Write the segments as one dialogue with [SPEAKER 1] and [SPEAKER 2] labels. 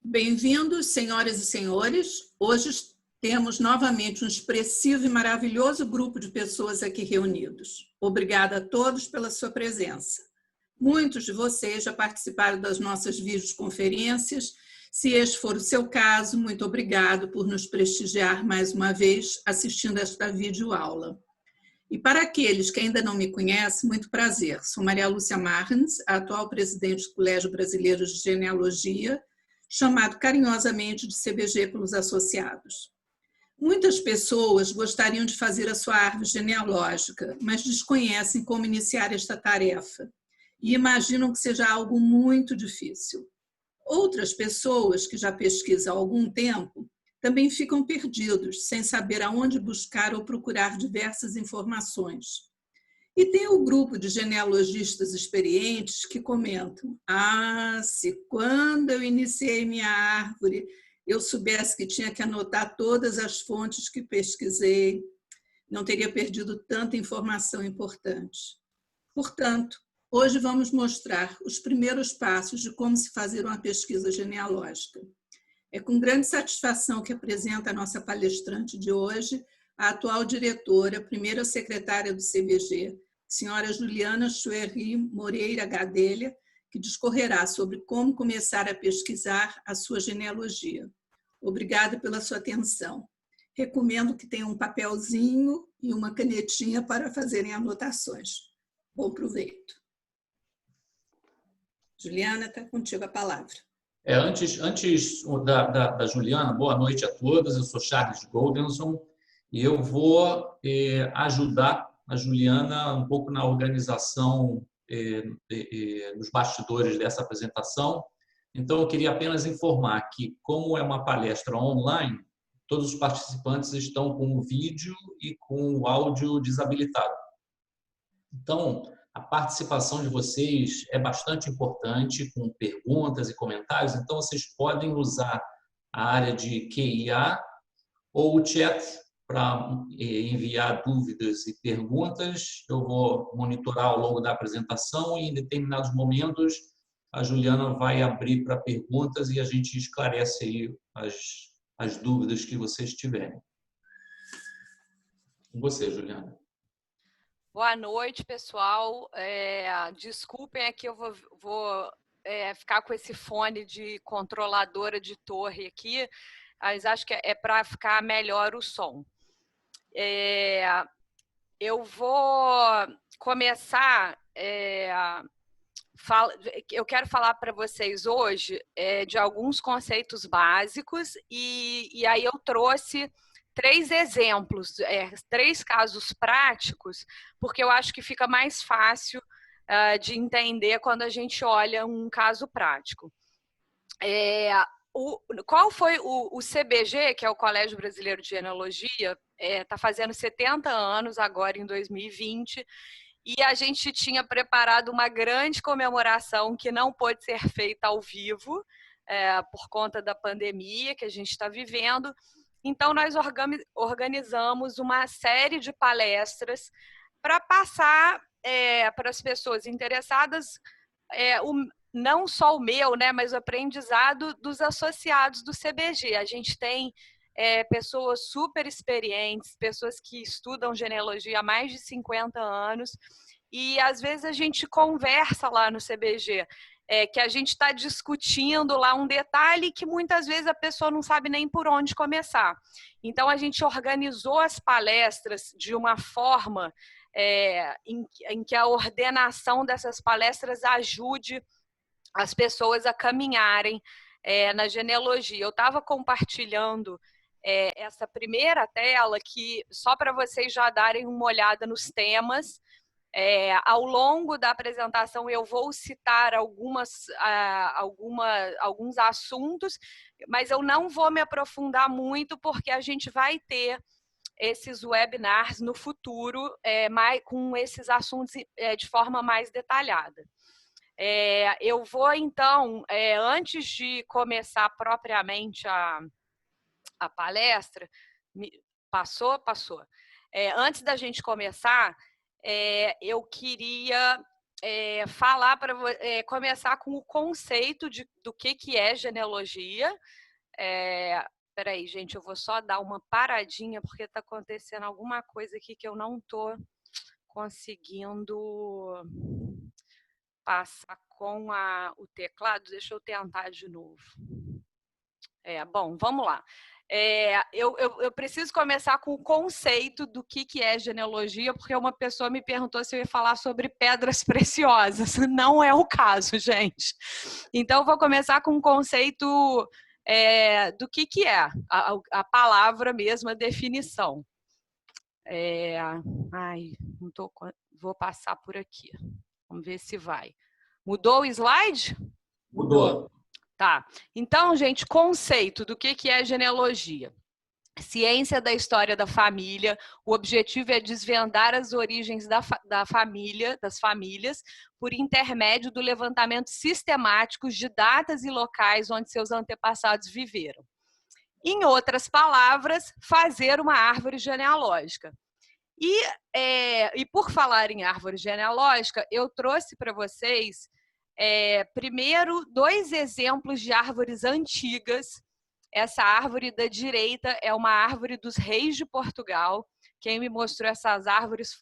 [SPEAKER 1] Bem-vindos, senhoras e senhores. Hoje temos novamente um expressivo e maravilhoso grupo de pessoas aqui reunidos. Obrigada a todos pela sua presença. Muitos de vocês já participaram das nossas videoconferências. Se este for o seu caso, muito obrigado por nos prestigiar mais uma vez assistindo esta videoaula. E para aqueles que ainda não me conhecem, muito prazer. Sou Maria Lúcia Martins, a atual presidente do Colégio Brasileiro de Genealogia, chamado carinhosamente de CBG pelos associados. Muitas pessoas gostariam de fazer a sua árvore genealógica, mas desconhecem como iniciar esta tarefa e imaginam que seja algo muito difícil. Outras pessoas que já pesquisam há algum tempo também ficam perdidos, sem saber aonde buscar ou procurar diversas informações. E tem o grupo de genealogistas experientes que comentam: se quando eu iniciei minha árvore, eu soubesse que tinha que anotar todas as fontes que pesquisei, não teria perdido tanta informação importante. Portanto, hoje vamos mostrar os primeiros passos de como se fazer uma pesquisa genealógica. É com grande satisfação que apresento a nossa palestrante de hoje, a atual diretora, primeira secretária do CBG, senhora Juliana Chuerri Moreira Gadelha, que discorrerá sobre como começar a pesquisar a sua genealogia. Obrigada pela sua atenção. Recomendo que tenham um papelzinho e uma canetinha para fazerem anotações. Bom proveito. Juliana, está contigo a palavra.
[SPEAKER 2] Antes da Juliana, boa noite a todos. Eu sou Charles Goldenson e eu vou ajudar a Juliana um pouco na organização nos bastidores dessa apresentação. Então, eu queria apenas informar que, como é uma palestra online, todos os participantes estão com o vídeo e com o áudio desabilitado. Então, a participação de vocês é bastante importante, com perguntas e comentários. Então, vocês podem usar a área de QIA ou o chat para enviar dúvidas e perguntas. Eu vou monitorar ao longo da apresentação e, em determinados momentos, a Juliana vai abrir para perguntas e a gente esclarece aí as dúvidas que vocês tiverem. Com você, Juliana.
[SPEAKER 3] Boa noite, pessoal. Desculpem aqui, eu vou ficar com esse fone de controladora de torre aqui, mas acho que é para ficar melhor o som. Eu vou começar... eu quero falar para vocês hoje de alguns conceitos básicos e aí eu trouxe 3 exemplos, 3 casos práticos, porque eu acho que fica mais fácil de entender quando a gente olha um caso prático. Qual foi o CBG, que é o Colégio Brasileiro de Genealogia, está fazendo 70 anos agora em 2020, e a gente tinha preparado uma grande comemoração que não pôde ser feita ao vivo, por conta da pandemia que a gente está vivendo. Então, nós organizamos uma série de palestras para passar para as pessoas interessadas não só o meu, né, mas o aprendizado dos associados do CBG. A gente tem pessoas super experientes, pessoas que estudam genealogia há mais de 50 anos, e às vezes a gente conversa lá no CBG, que a gente está discutindo lá um detalhe que muitas vezes a pessoa não sabe nem por onde começar. Então, a gente organizou as palestras de uma forma em que a ordenação dessas palestras ajude as pessoas a caminharem na genealogia. Eu estava compartilhando essa primeira tela que só para vocês já darem uma olhada nos temas. Ao longo da apresentação eu vou citar alguns assuntos, mas eu não vou me aprofundar muito porque a gente vai ter esses webinars no futuro com esses assuntos de forma mais detalhada. Eu vou então, antes de começar propriamente a palestra, passou. Antes da gente começar, eu queria começar com o conceito do que é genealogia. Peraí, gente, eu vou só dar uma paradinha, porque está acontecendo alguma coisa aqui que eu não estou conseguindo passar com o teclado. Deixa eu tentar de novo. Bom, vamos lá. Eu preciso começar com o conceito do que é genealogia, porque uma pessoa me perguntou se eu ia falar sobre pedras preciosas. Não é o caso, gente. Então, eu vou começar com o conceito do que é a palavra mesmo, a definição. Vou passar por aqui. Vamos ver se vai. Mudou o slide?
[SPEAKER 2] Mudou.
[SPEAKER 3] Tá. Então, gente, conceito do que é genealogia. Ciência da história da família. O objetivo é desvendar as origens das famílias, por intermédio do levantamento sistemático de datas e locais onde seus antepassados viveram. Em outras palavras, fazer uma árvore genealógica. E por falar em árvore genealógica, eu trouxe para vocês, primeiro, 2 exemplos de árvores antigas. Essa árvore da direita é uma árvore dos reis de Portugal. Quem me mostrou essas árvores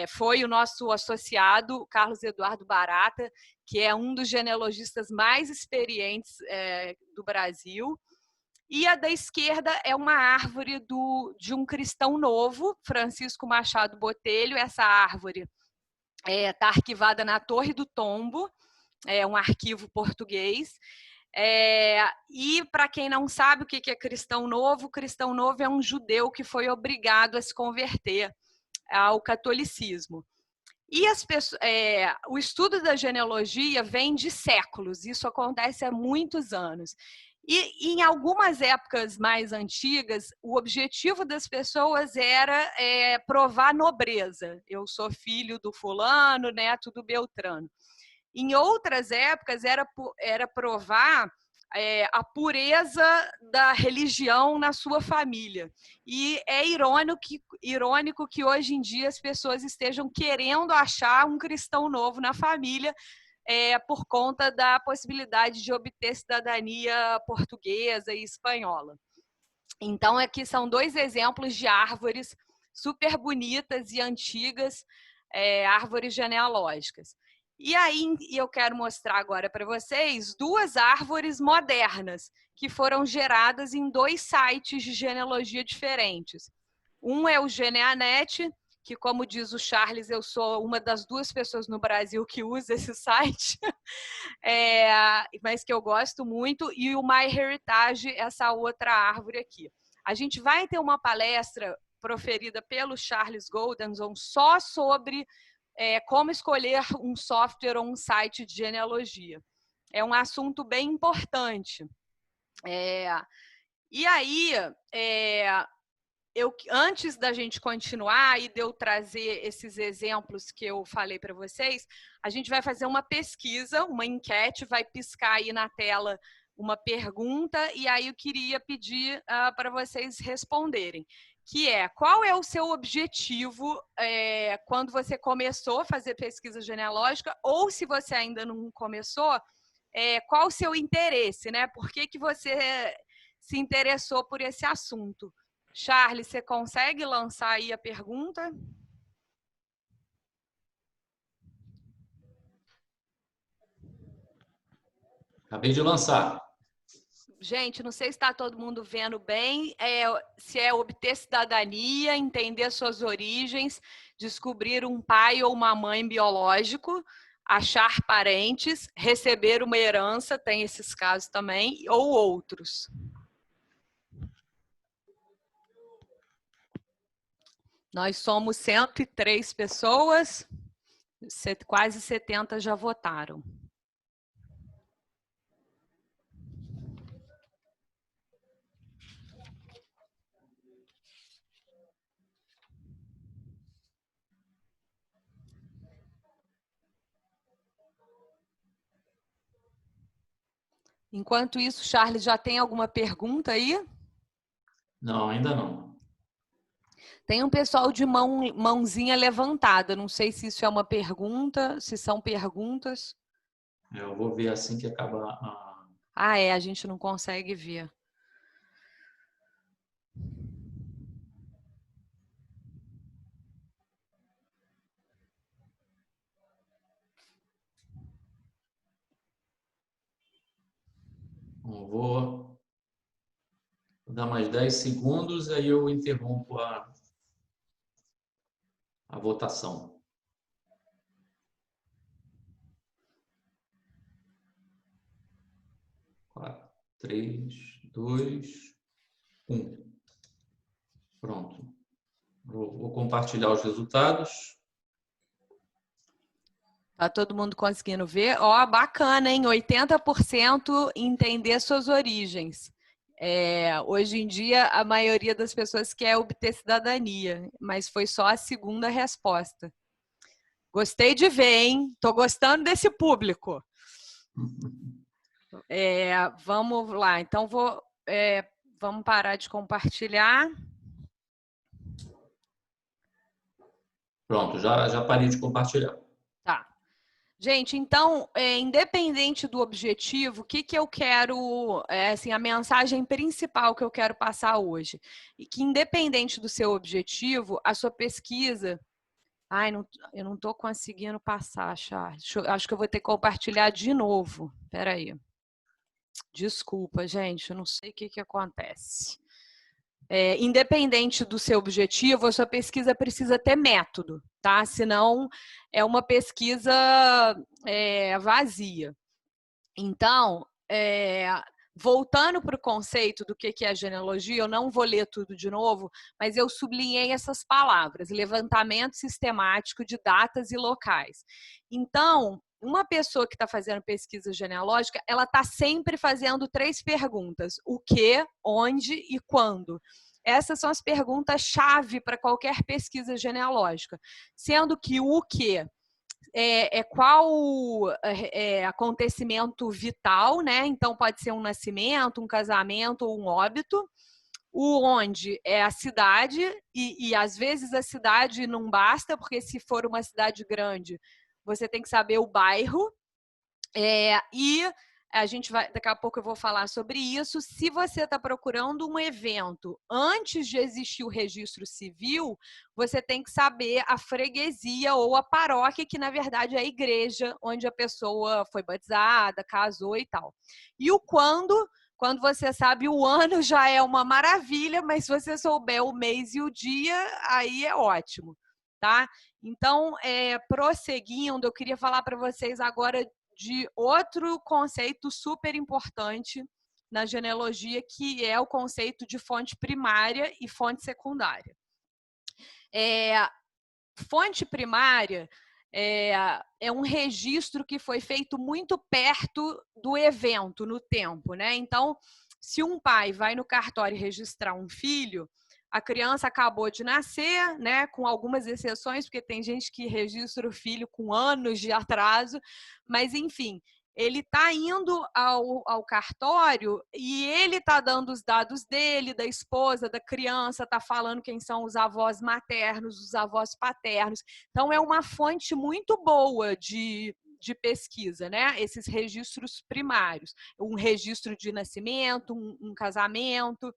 [SPEAKER 3] foi o nosso associado, Carlos Eduardo Barata, que é um dos genealogistas mais experientes do Brasil. E a da esquerda é uma árvore de um cristão novo, Francisco Machado Botelho. Essa árvore está arquivada na Torre do Tombo, é um arquivo português. E para quem não sabe o que é cristão novo é um judeu que foi obrigado a se converter ao catolicismo. E o estudo da genealogia vem de séculos, isso acontece há muitos anos. E em algumas épocas mais antigas, o objetivo das pessoas era provar nobreza. Eu sou filho do fulano, neto do Beltrano. Em outras épocas, era provar a pureza da religião na sua família. E é irônico que hoje em dia as pessoas estejam querendo achar um cristão novo na família, por conta da possibilidade de obter cidadania portuguesa e espanhola. Então, aqui são 2 exemplos de árvores super bonitas e antigas, árvores genealógicas. E aí, eu quero mostrar agora para vocês 2 árvores modernas que foram geradas em 2 sites de genealogia diferentes. Um é o Geneanet, que, como diz o Charles, eu sou uma das 2 pessoas no Brasil que usa esse site, mas que eu gosto muito, e o MyHeritage, essa outra árvore aqui. A gente vai ter uma palestra proferida pelo Charles Goldenson só sobre como escolher um software ou um site de genealogia. É um assunto bem importante. E aí, antes da gente continuar e de eu trazer esses exemplos que eu falei para vocês, a gente vai fazer uma pesquisa, uma enquete, vai piscar aí na tela uma pergunta, e aí eu queria pedir para vocês responderem, que qual é o seu objetivo quando você começou a fazer pesquisa genealógica, ou se você ainda não começou, qual o seu interesse, né? Por que você se interessou por esse assunto? Charles, você consegue lançar aí a pergunta?
[SPEAKER 2] Acabei de lançar.
[SPEAKER 3] Gente, não sei se está todo mundo vendo bem, se é obter cidadania, entender suas origens, descobrir um pai ou uma mãe biológico, achar parentes, receber uma herança, tem esses casos também, ou outros. Nós somos 103 pessoas, quase 70 já votaram. Enquanto isso, Charles, já tem alguma pergunta aí?
[SPEAKER 2] Não, ainda não.
[SPEAKER 3] Tem um pessoal de mãozinha levantada. Não sei se isso é uma pergunta, se são perguntas.
[SPEAKER 2] Eu vou ver assim que acabar a...
[SPEAKER 3] Ah, a gente não consegue ver.
[SPEAKER 2] Vou dar mais 10 segundos, aí eu interrompo a votação. 4, 3, 2, 1. Pronto. Vou compartilhar os resultados.
[SPEAKER 3] Tá todo mundo conseguindo ver? Ó, bacana, hein? 80% entender suas origens. Hoje em dia, a maioria das pessoas quer obter cidadania, mas foi só a segunda resposta. Gostei de ver, hein? Tô gostando desse público. Vamos lá. Então, vamos parar de compartilhar.
[SPEAKER 2] Pronto, já parei de compartilhar.
[SPEAKER 3] Tá. Gente, então, independente do objetivo, o que eu quero, assim, a mensagem principal que eu quero passar hoje, e que independente do seu objetivo, a sua pesquisa... Ai, eu não estou conseguindo passar, Charles. Acho que eu vou ter que compartilhar de novo. Espera aí. Desculpa, gente, eu não sei o que acontece. Independente do seu objetivo, a sua pesquisa precisa ter método, tá? Senão é uma pesquisa vazia. Então, voltando para o conceito do que é genealogia, eu não vou ler tudo de novo, mas eu sublinhei essas palavras: levantamento sistemático de datas e locais. Então, uma pessoa que está fazendo pesquisa genealógica, ela está sempre fazendo 3 perguntas: o que, onde e quando. Essas são as perguntas-chave para qualquer pesquisa genealógica, sendo que o que qual acontecimento vital, né? Então pode ser um nascimento, um casamento ou um óbito. O onde é a cidade, e às vezes a cidade não basta, porque se for uma cidade grande, você tem que saber o bairro. E a gente vai, daqui a pouco eu vou falar sobre isso. Se você está procurando um evento antes de existir o registro civil, você tem que saber a freguesia ou a paróquia, que na verdade é a igreja onde a pessoa foi batizada, casou e tal. E o quando você sabe o ano já é uma maravilha, mas se você souber o mês e o dia, aí é ótimo, tá? Então, prosseguindo, eu queria falar para vocês agora de outro conceito super importante na genealogia, que é o conceito de fonte primária e fonte secundária. Fonte primária é um registro que foi feito muito perto do evento, no tempo, né? Então, se um pai vai no cartório registrar um filho, a criança acabou de nascer, né, com algumas exceções, porque tem gente que registra o filho com anos de atraso, mas enfim, ele está indo ao cartório e ele está dando os dados dele, da esposa, da criança, está falando quem são os avós maternos, os avós paternos. Então, é uma fonte muito boa de pesquisa, né? Esses registros primários. Um registro de nascimento, um casamento.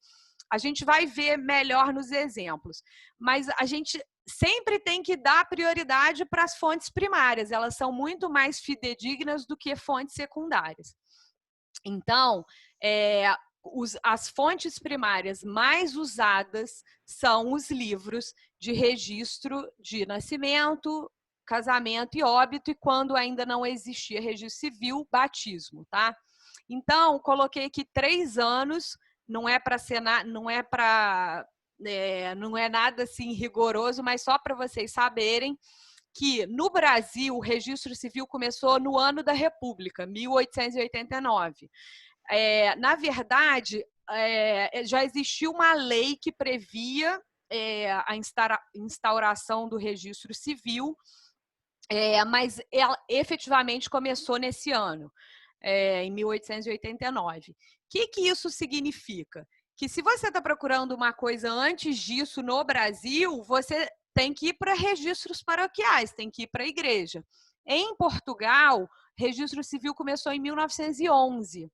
[SPEAKER 3] A gente vai ver melhor nos exemplos, mas a gente sempre tem que dar prioridade para as fontes primárias, elas são muito mais fidedignas do que fontes secundárias. Então, as fontes primárias mais usadas são os livros de registro de nascimento, casamento e óbito, e quando ainda não existia registro civil, batismo, tá? Então, coloquei aqui 3 anos. Não é para ser não é nada assim rigoroso, mas só para vocês saberem que no Brasil o registro civil começou no ano da República, 1889. Na verdade, já existia uma lei que previa a instauração do registro civil, mas ela efetivamente começou nesse ano. Em 1889. O que isso significa? que se você está procurando uma coisa antes disso no Brasil, você tem que ir para registros paroquiais, tem que ir para a igreja. Em Portugal, registro civil começou em 1911.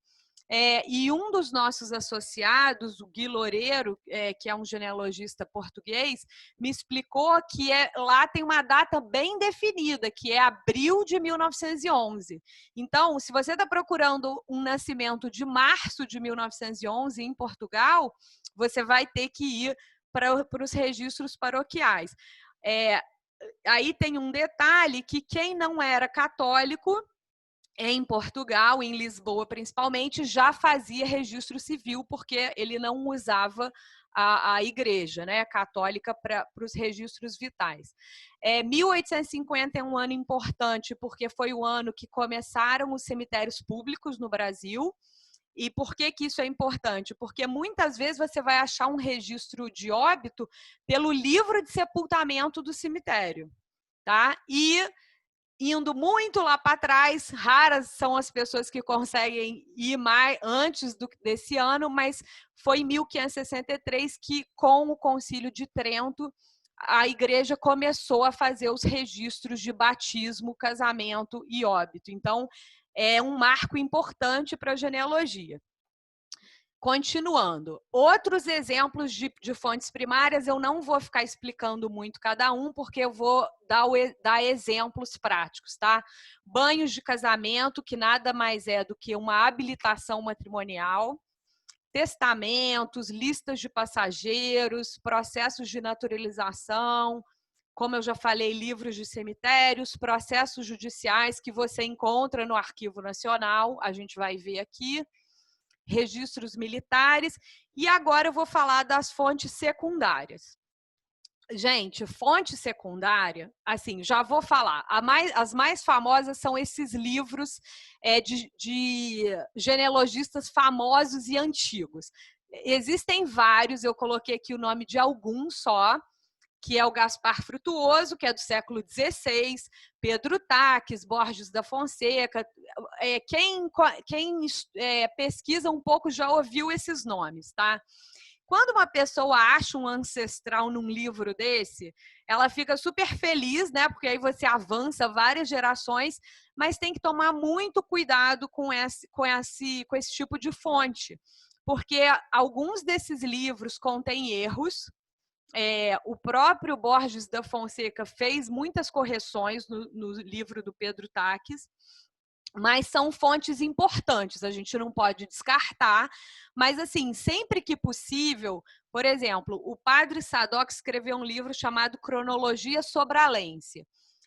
[SPEAKER 3] E um dos nossos associados, o Gui Loureiro, que é um genealogista português, me explicou que lá tem uma data bem definida, que é abril de 1911. Então, se você está procurando um nascimento de março de 1911 em Portugal, você vai ter que ir para os registros paroquiais. Aí tem um detalhe que quem não era católico em Portugal, em Lisboa principalmente, já fazia registro civil, porque ele não usava a igreja, né, católica para os registros vitais. 1850 é um ano importante, porque foi o ano que começaram os cemitérios públicos no Brasil. E por que isso é importante? Porque muitas vezes você vai achar um registro de óbito pelo livro de sepultamento do cemitério, tá? E indo muito lá para trás, raras são as pessoas que conseguem ir mais antes desse ano, mas foi em 1563 que, com o Concílio de Trento, a igreja começou a fazer os registros de batismo, casamento e óbito. Então, é um marco importante para a genealogia. Continuando, outros exemplos de fontes primárias, eu não vou ficar explicando muito cada um, porque eu vou dar exemplos práticos, tá? Banhos de casamento, que nada mais é do que uma habilitação matrimonial, testamentos, listas de passageiros, processos de naturalização, como eu já falei, livros de cemitérios, processos judiciais que você encontra no Arquivo Nacional, a gente vai ver aqui, registros militares, e agora eu vou falar das fontes secundárias. Gente, fonte secundária, assim, já vou falar, as mais famosas são esses livros de genealogistas famosos e antigos. Existem vários, eu coloquei aqui o nome de alguns só, que é o Gaspar Frutuoso, que é do século XVI, Pedro Taques, Borges da Fonseca. Quem pesquisa um pouco já ouviu esses nomes, tá? Quando uma pessoa acha um ancestral num livro desse, ela fica super feliz, né? Porque aí você avança várias gerações, mas tem que tomar muito cuidado com esse tipo de fonte, porque alguns desses livros contêm erros. O próprio Borges da Fonseca fez muitas correções no livro do Pedro Taques, mas são fontes importantes, a gente não pode descartar, mas assim, sempre que possível, por exemplo, o padre Sadoc escreveu um livro chamado Cronologia Sobralense.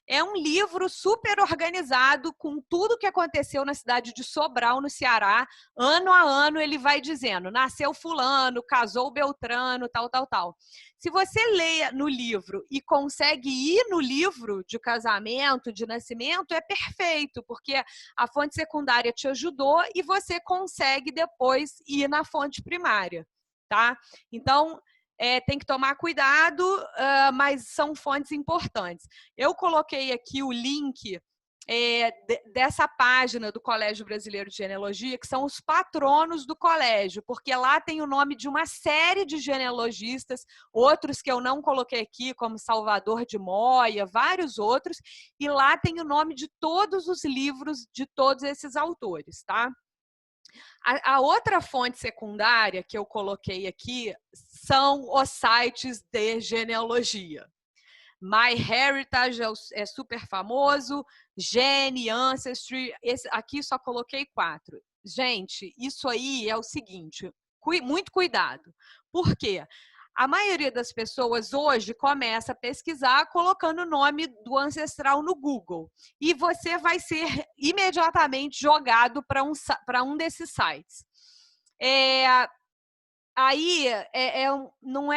[SPEAKER 3] É um livro super organizado com tudo que aconteceu na cidade de Sobral, no Ceará. Ano a ano ele vai dizendo, nasceu fulano, casou Beltrano, tal, tal, tal. Se você lê no livro e consegue ir no livro de casamento, de nascimento, é perfeito, porque a fonte secundária te ajudou e você consegue depois ir na fonte primária, tá? Então, tem que tomar cuidado, mas são fontes importantes. Eu coloquei aqui o link dessa página do Colégio Brasileiro de Genealogia, que são os patronos do colégio, porque lá tem o nome de uma série de genealogistas, outros que eu não coloquei aqui, como Salvador de Moya, vários outros, e lá tem o nome de todos os livros de todos esses autores, tá? A outra fonte secundária que eu coloquei aqui são os sites de genealogia. MyHeritage é super famoso, Gene, Ancestry, aqui só coloquei 4. Gente, isso aí é o seguinte, muito cuidado. Por quê? A maioria das pessoas hoje começa a pesquisar colocando o nome do ancestral no Google. E você vai ser imediatamente jogado para um desses sites. Aí não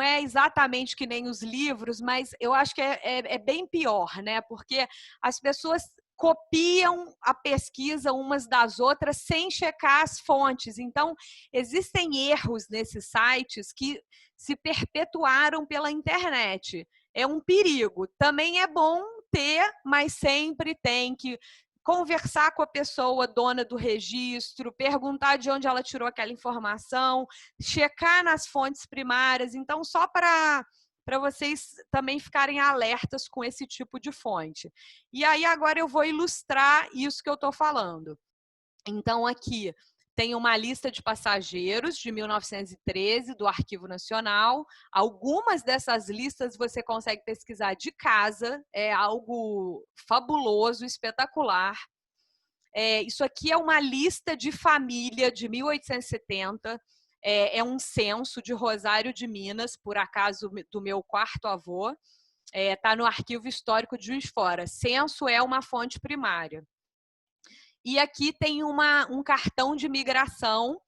[SPEAKER 3] é exatamente que nem os livros, mas eu acho que é bem pior, né? Porque as pessoas copiam a pesquisa umas das outras sem checar as fontes. Então, existem erros nesses sites que se perpetuaram pela internet. É um perigo. Também é bom ter, mas sempre tem que conversar com a pessoa dona do registro, perguntar de onde ela tirou aquela informação, checar nas fontes primárias. Então, só para vocês também ficarem alertas com esse tipo de fonte. E aí, agora eu vou ilustrar isso que eu estou falando. Então, aqui tem uma lista de passageiros de 1913 do Arquivo Nacional. Algumas dessas listas você consegue pesquisar de casa, é algo fabuloso, espetacular. Isso aqui é uma lista de família de 1870, é um censo de Rosário de Minas, por acaso do meu quarto avô, está no Arquivo Histórico de Juiz de Fora. Censo é uma fonte primária. E aqui tem um cartão de migração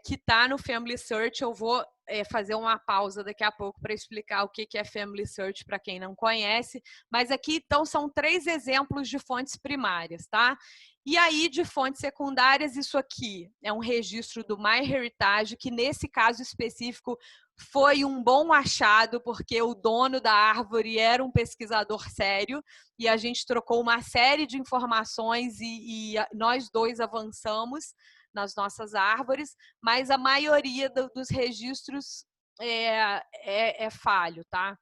[SPEAKER 3] que está no Family Search. Eu vou fazer uma pausa daqui a pouco para explicar o que é Family Search para quem não conhece. Mas aqui, então, são 3 exemplos de fontes primárias, tá? E aí, de fontes secundárias, isso aqui é um registro do MyHeritage, que nesse caso específico foi um bom achado, porque o dono da árvore era um pesquisador sério, e a gente trocou uma série de informações e nós dois avançamos nas nossas árvores, mas a maioria dos registros é falho, tá?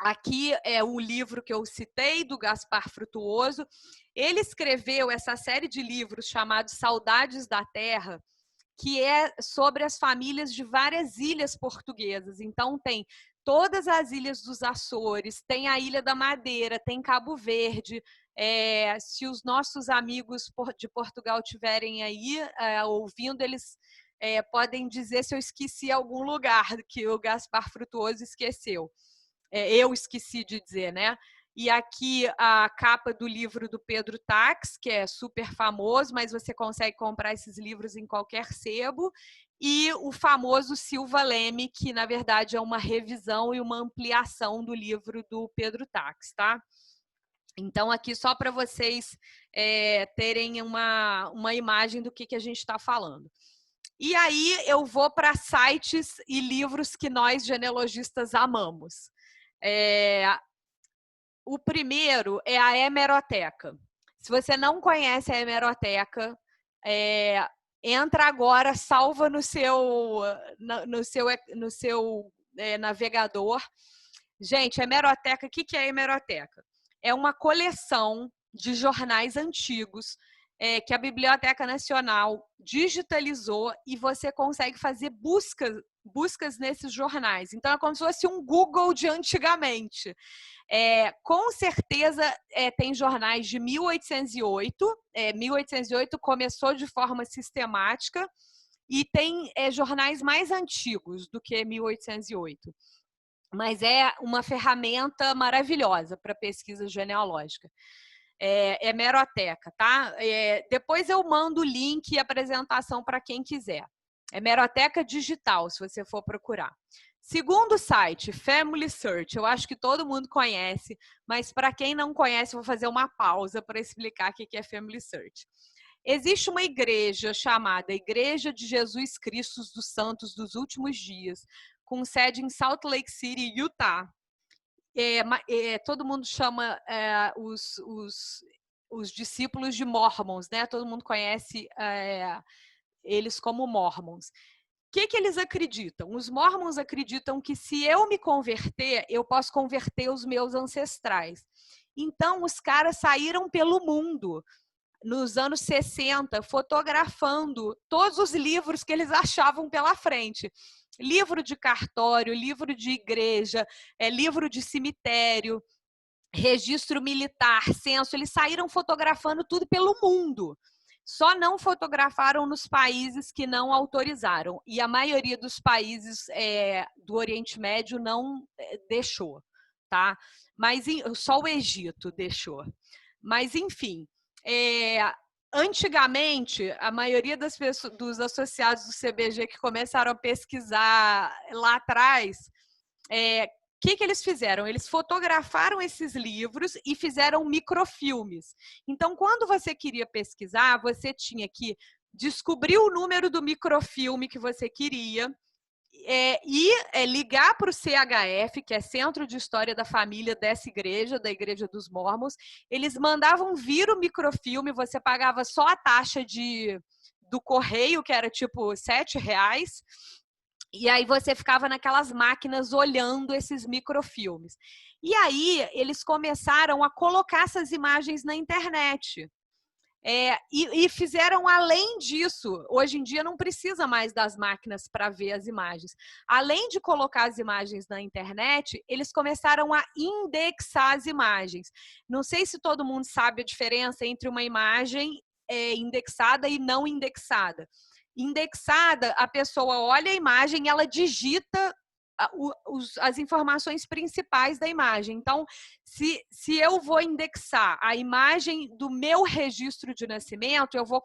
[SPEAKER 3] Aqui é o livro que eu citei, do Gaspar Frutuoso. Ele escreveu essa série de livros chamados Saudades da Terra, que é sobre as famílias de várias ilhas portuguesas. Então, tem todas as ilhas dos Açores, tem a Ilha da Madeira, tem Cabo Verde. Se os nossos amigos de Portugal estiverem aí ouvindo, eles podem dizer se eu esqueci algum lugar que o Gaspar Frutuoso esqueceu. Eu esqueci de dizer, né? E aqui a capa do livro do Pedro Tax, que é super famoso, mas você consegue comprar esses livros em qualquer sebo. E o famoso Silva Leme, que na verdade é uma revisão e uma ampliação do livro do Pedro Tax, tá? Então, aqui só para vocês terem uma imagem do que a gente está falando. E aí eu vou para sites e livros que nós genealogistas amamos. O primeiro é a Hemeroteca. Se você não conhece a Hemeroteca, entra agora, salva no seu navegador. Gente, a Hemeroteca, o que é a Hemeroteca? É uma coleção de jornais antigos que a Biblioteca Nacional digitalizou e você consegue fazer buscas nesses jornais. Então, é como se fosse um Google de antigamente. Com certeza tem jornais de 1808. 1808 começou de forma sistemática e tem jornais mais antigos do que 1808. Mas é uma ferramenta maravilhosa para pesquisa genealógica. Hemeroteca, tá? Depois eu mando o link e apresentação para quem quiser. Hemeroteca digital, se você for procurar. Segundo site, Family Search. Eu acho que todo mundo conhece, mas para quem não conhece, eu vou fazer uma pausa para explicar o que é Family Search. Existe uma igreja chamada Igreja de Jesus Cristo dos Santos dos Últimos Dias, com sede em Salt Lake City, Utah. Todo mundo chama os discípulos de Mormons, né? Todo mundo conhece eles como Mormons. O que eles acreditam? Os Mormons acreditam que se eu me converter, eu posso converter os meus ancestrais. Então, os caras saíram pelo mundo nos anos 60, fotografando todos os livros que eles achavam pela frente. Livro de cartório, livro de igreja, livro de cemitério, registro militar, censo. Eles saíram fotografando tudo pelo mundo. Só não fotografaram nos países que não autorizaram. E a maioria dos países do Oriente Médio não deixou, tá? Mas só o Egito deixou. Mas, enfim, antigamente, a maioria das pessoas, dos associados do CBG que começaram a pesquisar lá atrás, o que eles fizeram? Eles fotografaram esses livros e fizeram microfilmes. Então, quando você queria pesquisar, você tinha que descobrir o número do microfilme que você queria, ligar para o CHF, que é Centro de História da Família dessa igreja, da Igreja dos Mórmons. Eles mandavam vir o microfilme, você pagava só a taxa do correio, que era tipo R$7, e aí você ficava naquelas máquinas olhando esses microfilmes. E aí eles começaram a colocar essas imagens na internet. E fizeram além disso. Hoje em dia não precisa mais das máquinas para ver as imagens. Além de colocar as imagens na internet, eles começaram a indexar as imagens. Não sei se todo mundo sabe a diferença entre uma imagem indexada e não indexada. Indexada, a pessoa olha a imagem e ela digita as informações principais da imagem. Então, se eu vou indexar a imagem do meu registro de nascimento, eu vou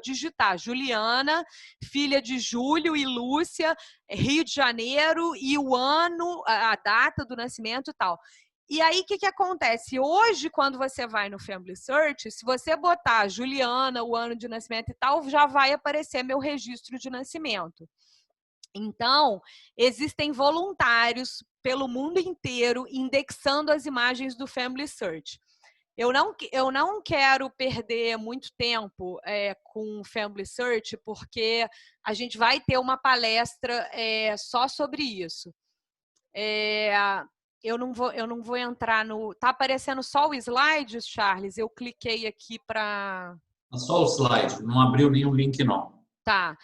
[SPEAKER 3] digitar Juliana, filha de Júlio e Lúcia, Rio de Janeiro, e o ano, a data do nascimento e tal. E aí, o que acontece? Hoje, quando você vai no Family Search, se você botar Juliana, o ano de nascimento e tal, já vai aparecer meu registro de nascimento. Então, existem voluntários pelo mundo inteiro indexando as imagens do Family Search. Eu não quero perder muito tempo com o Family Search, porque a gente vai ter uma palestra só sobre isso. Eu não vou entrar no... Tá aparecendo só o slide, Charles? Eu cliquei aqui para...
[SPEAKER 2] Só o slide, não abriu nenhum link, não.
[SPEAKER 3] Tá.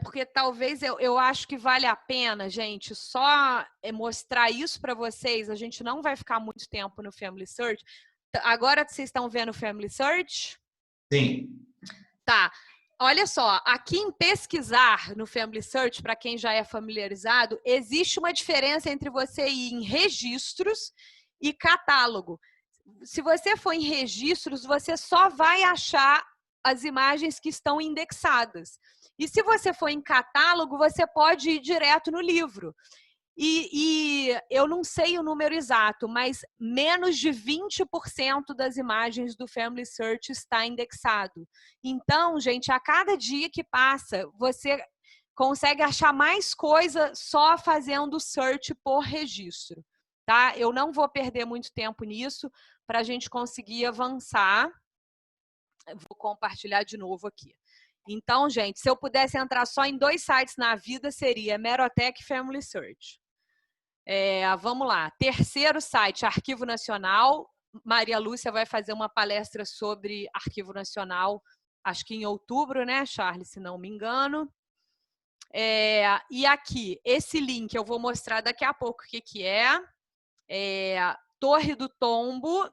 [SPEAKER 3] Porque talvez eu acho que vale a pena, gente, só mostrar isso para vocês. A gente não vai ficar muito tempo no Family Search. Agora vocês estão vendo o Family Search?
[SPEAKER 2] Sim.
[SPEAKER 3] Tá. Olha só, aqui em pesquisar no Family Search, para quem já é familiarizado, existe uma diferença entre você ir em registros e catálogo. Se você for em registros, você só vai achar as imagens que estão indexadas. E se você for em catálogo, você pode ir direto no livro. E eu não sei o número exato, mas menos de 20% das imagens do Family Search está indexado. Então, gente, a cada dia que passa, você consegue achar mais coisa só fazendo search por registro. Tá? Eu não vou perder muito tempo nisso para a gente conseguir avançar. Vou compartilhar de novo aqui. Então, gente, se eu pudesse entrar só em 2 sites na vida, seria Hemerotech e Family Search. Vamos lá. Terceiro site, Arquivo Nacional. Maria Lúcia vai fazer uma palestra sobre Arquivo Nacional, acho que em outubro, né, Charles, se não me engano. E aqui, esse link eu vou mostrar daqui a pouco o que é. Torre do Tombo.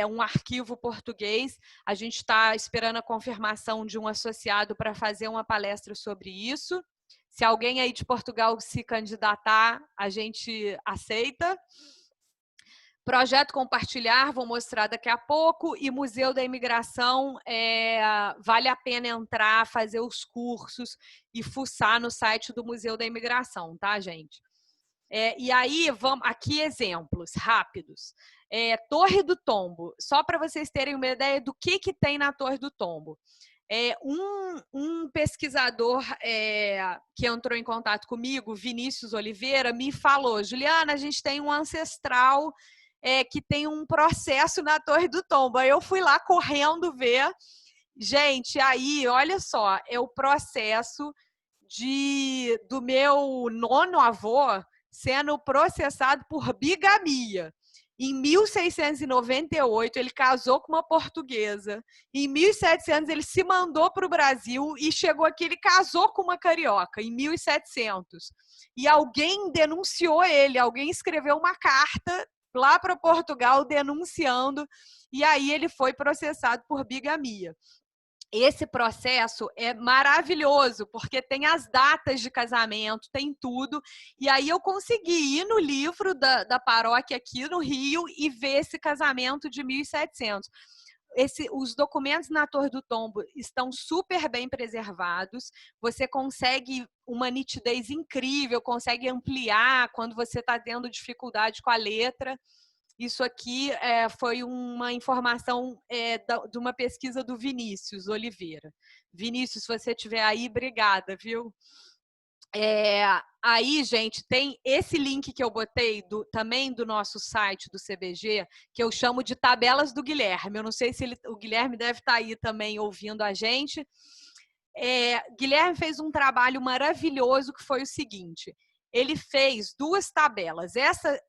[SPEAKER 3] Um arquivo português. A gente está esperando a confirmação de um associado para fazer uma palestra sobre isso. Se alguém aí de Portugal se candidatar, a gente aceita. Projeto Compartilhar, vou mostrar daqui a pouco. E Museu da Imigração, vale a pena entrar, fazer os cursos e fuçar no site do Museu da Imigração, tá, gente? E aí, vamos aqui exemplos rápidos. Torre do Tombo, só para vocês terem uma ideia do que tem na Torre do Tombo. Um pesquisador que entrou em contato comigo, Vinícius Oliveira, me falou: Juliana, a gente tem um ancestral que tem um processo na Torre do Tombo. Aí eu fui lá correndo ver. Gente, aí, olha só, é o processo do meu nono avô sendo processado por bigamia. Em 1698, ele casou com uma portuguesa. Em 1700, ele se mandou para o Brasil e chegou aqui, ele casou com uma carioca, em 1700. E alguém denunciou ele, alguém escreveu uma carta lá para Portugal denunciando, e aí ele foi processado por bigamia. Esse processo é maravilhoso, porque tem as datas de casamento, tem tudo. E aí eu consegui ir no livro da paróquia aqui no Rio e ver esse casamento de 1700. Os documentos na Torre do Tombo estão super bem preservados. Você consegue uma nitidez incrível, consegue ampliar quando você está tendo dificuldade com a letra. Isso aqui foi uma informação de uma pesquisa do Vinícius Oliveira. Vinícius, se você estiver aí, obrigada, viu? Aí, gente, tem esse link que eu botei também do nosso site do CBG, que eu chamo de tabelas do Guilherme. Eu não sei se o Guilherme deve estar aí também ouvindo a gente. Guilherme fez um trabalho maravilhoso que foi o seguinte: ele fez 2 tabelas. Essa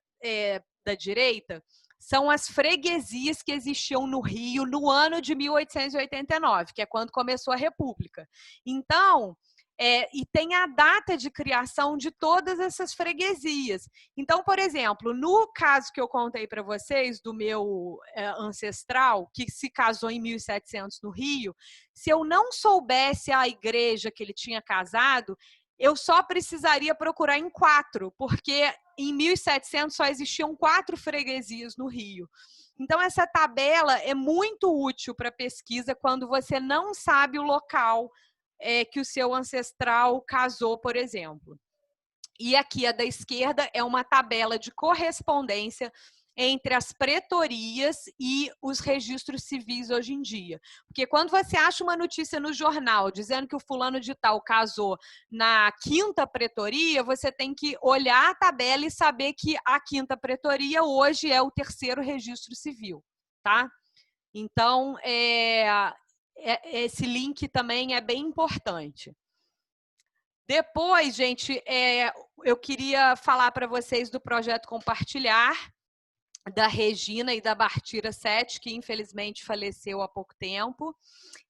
[SPEAKER 3] da direita são as freguesias que existiam no Rio no ano de 1889, que é quando começou a República. Então, e tem a data de criação de todas essas freguesias. Então, por exemplo, no caso que eu contei para vocês, do meu ancestral, que se casou em 1700 no Rio, se eu não soubesse a igreja que ele tinha casado, eu só precisaria procurar em 4, porque em 1700 só existiam 4 freguesias no Rio. Então, essa tabela é muito útil para pesquisa quando você não sabe o local que o seu ancestral casou, por exemplo. E aqui, a da esquerda, é uma tabela de correspondência entre as pretorias e os registros civis hoje em dia. Porque quando você acha uma notícia no jornal dizendo que o fulano de tal casou na 5ª pretoria, você tem que olhar a tabela e saber que a 5ª pretoria hoje é o 3º registro civil, tá? Então, esse link também é bem importante. Depois, gente, eu queria falar para vocês do projeto Compartilhar, da Regina e da Bartira Sete, que infelizmente faleceu há pouco tempo.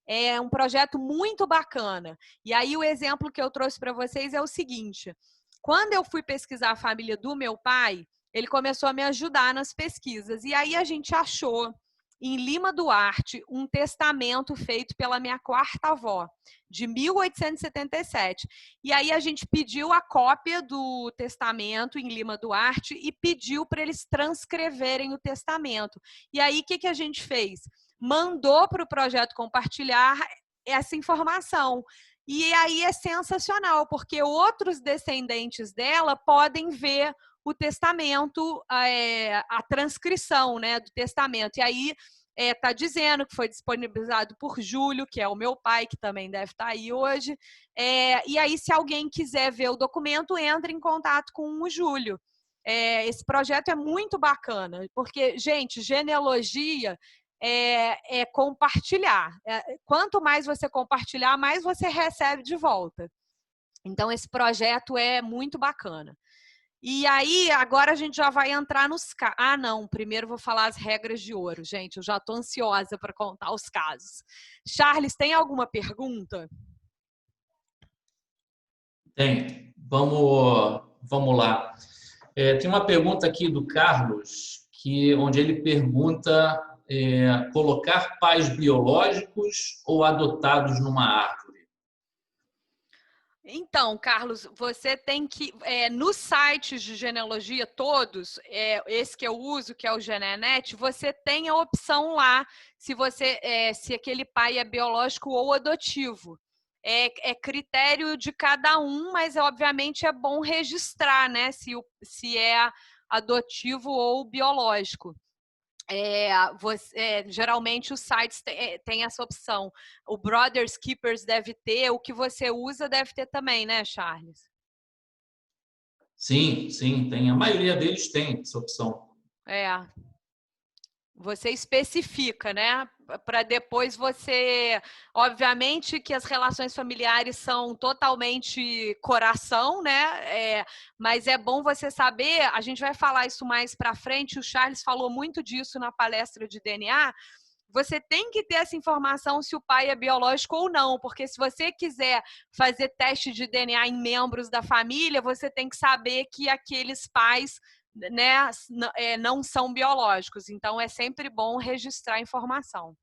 [SPEAKER 3] É um projeto muito bacana. E aí o exemplo que eu trouxe para vocês é o seguinte: quando eu fui pesquisar a família do meu pai, ele começou a me ajudar nas pesquisas. E aí a gente achou em Lima Duarte um testamento feito pela minha 4ª avó, de 1877. E aí a gente pediu a cópia do testamento em Lima Duarte e pediu para eles transcreverem o testamento. E aí o que a gente fez? Mandou para o projeto Compartilhar essa informação. E aí é sensacional, porque outros descendentes dela podem ver o testamento, a transcrição, né, do testamento. E aí está dizendo que foi disponibilizado por Júlio, que é o meu pai, que também deve estar aí hoje. E aí, se alguém quiser ver o documento, entre em contato com o Júlio. Esse projeto é muito bacana, porque, gente, genealogia é compartilhar. Quanto mais você compartilhar, mais você recebe de volta. Então, esse projeto é muito bacana. E aí, agora a gente já vai entrar nos casos. Ah, não, primeiro vou falar as regras de ouro, gente. Eu já estou ansiosa para contar os casos. Charles, tem alguma pergunta?
[SPEAKER 2] Tem. Vamos lá. Tem uma pergunta aqui do Carlos, onde ele pergunta colocar pais biológicos ou adotados numa árvore.
[SPEAKER 3] Então, Carlos, você tem que, nos sites de genealogia todos, esse que eu uso, que é o Genenet, você tem a opção lá se aquele pai é biológico ou adotivo. É critério de cada um, mas obviamente é bom registrar, né, se é adotivo ou biológico. Geralmente os sites têm essa opção. O Brothers Keepers deve ter, o que você usa deve ter também, né, Charles?
[SPEAKER 2] Sim, tem. A maioria deles tem essa opção.
[SPEAKER 3] Você especifica, né? Para depois você... Obviamente que as relações familiares são totalmente coração, né? Mas é bom você saber, a gente vai falar isso mais para frente, o Charles falou muito disso na palestra de DNA. Você tem que ter essa informação se o pai é biológico ou não, porque se você quiser fazer teste de DNA em membros da família, você tem que saber que aqueles pais, né, não são biológicos. Então, é sempre bom registrar a informação.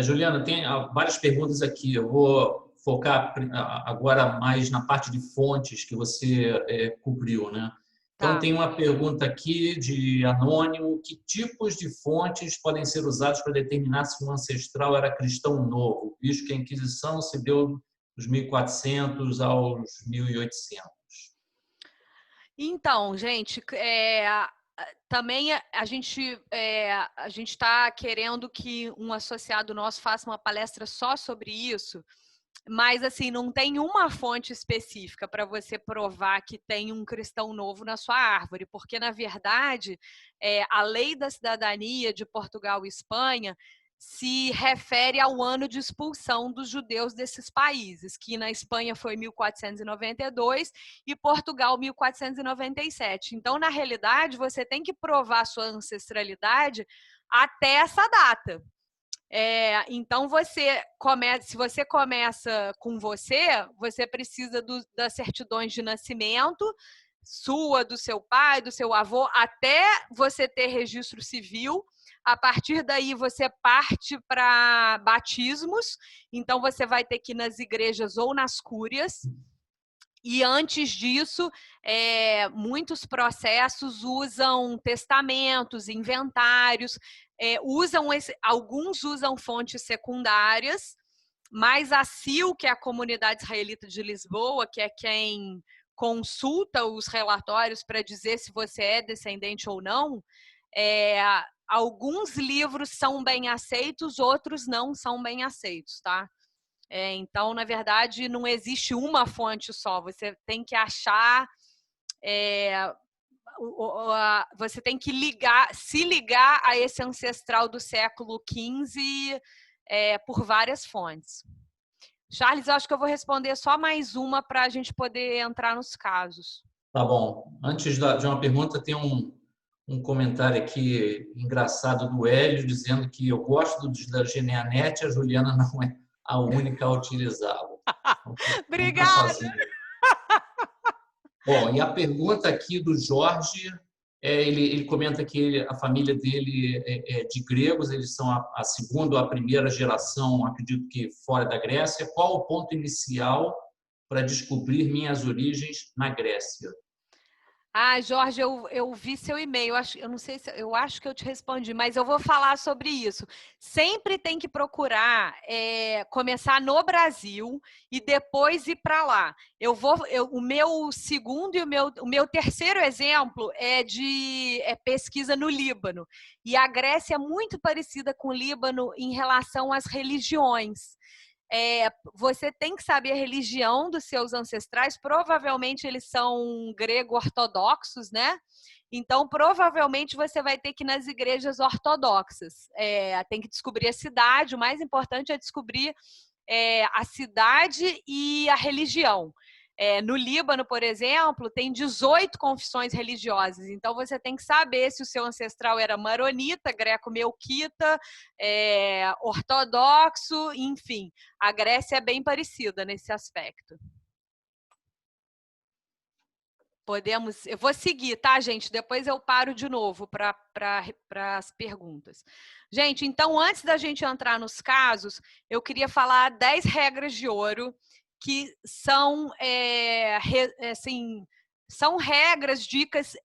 [SPEAKER 2] Juliana, tem várias perguntas aqui. Eu vou focar agora mais na parte de fontes que você cobriu, né? Então, tem uma pergunta aqui de anônimo: que tipos de fontes podem ser usados para determinar se um ancestral era cristão novo, visto que a Inquisição se deu dos 1400 aos 1800?
[SPEAKER 3] Então, gente, também a gente está querendo que um associado nosso faça uma palestra só sobre isso, Mas, assim, não tem uma fonte específica para você provar que tem um cristão novo na sua árvore, porque, na verdade, a lei da cidadania de Portugal e Espanha se refere ao ano de expulsão dos judeus desses países, que na Espanha foi 1492 e Portugal 1497. Então, na realidade, você tem que provar sua ancestralidade até essa data. Então, se você começa com você precisa das certidões de nascimento, sua, do seu pai, do seu avô, até você ter registro civil. A partir daí, você parte para batismos. Então, você vai ter que ir nas igrejas ou nas cúrias. E antes disso, muitos processos usam testamentos, inventários, alguns usam fontes secundárias, mas a CIL, que é a Comunidade Israelita de Lisboa, que é quem consulta os relatórios para dizer se você é descendente ou não, alguns livros são bem aceitos, outros não são bem aceitos, tá? Então, na verdade, não existe uma fonte só. Você tem que achar, você tem que se ligar a esse ancestral do século XV por várias fontes. Charles, eu acho que eu vou responder só mais uma para a gente poder entrar nos casos.
[SPEAKER 2] Tá bom. Antes de uma pergunta, tem um comentário aqui engraçado do Hélio, dizendo que eu gosto da Geneanet, a Juliana não é a única a utilizá-lo.
[SPEAKER 3] Obrigada!
[SPEAKER 2] Bom, e a pergunta aqui do Jorge, ele comenta que a família dele é de gregos, eles são a segunda ou a primeira geração, acredito que fora da Grécia. Qual o ponto inicial para descobrir minhas origens na Grécia?
[SPEAKER 3] Jorge, eu vi seu e-mail, eu não sei se eu acho que eu te respondi, mas eu vou falar sobre isso. Sempre tem que procurar começar no Brasil e depois ir para lá. O meu segundo e o meu terceiro exemplo é pesquisa no Líbano. E a Grécia é muito parecida com o Líbano em relação às religiões. Você tem que saber a religião dos seus ancestrais. Provavelmente eles são grego-ortodoxos, né? Então, provavelmente você vai ter que ir nas igrejas ortodoxas. Tem que descobrir a cidade. O mais importante é descobrir a cidade e a religião. No Líbano, por exemplo, tem 18 confissões religiosas. Então, você tem que saber se o seu ancestral era maronita, greco-melquita, ortodoxo, enfim. A Grécia é bem parecida nesse aspecto. Eu vou seguir, tá, gente? Depois eu paro de novo para as perguntas. Gente, então, antes da gente entrar nos casos, eu queria falar 10 regras de ouro que são, são regras, dicas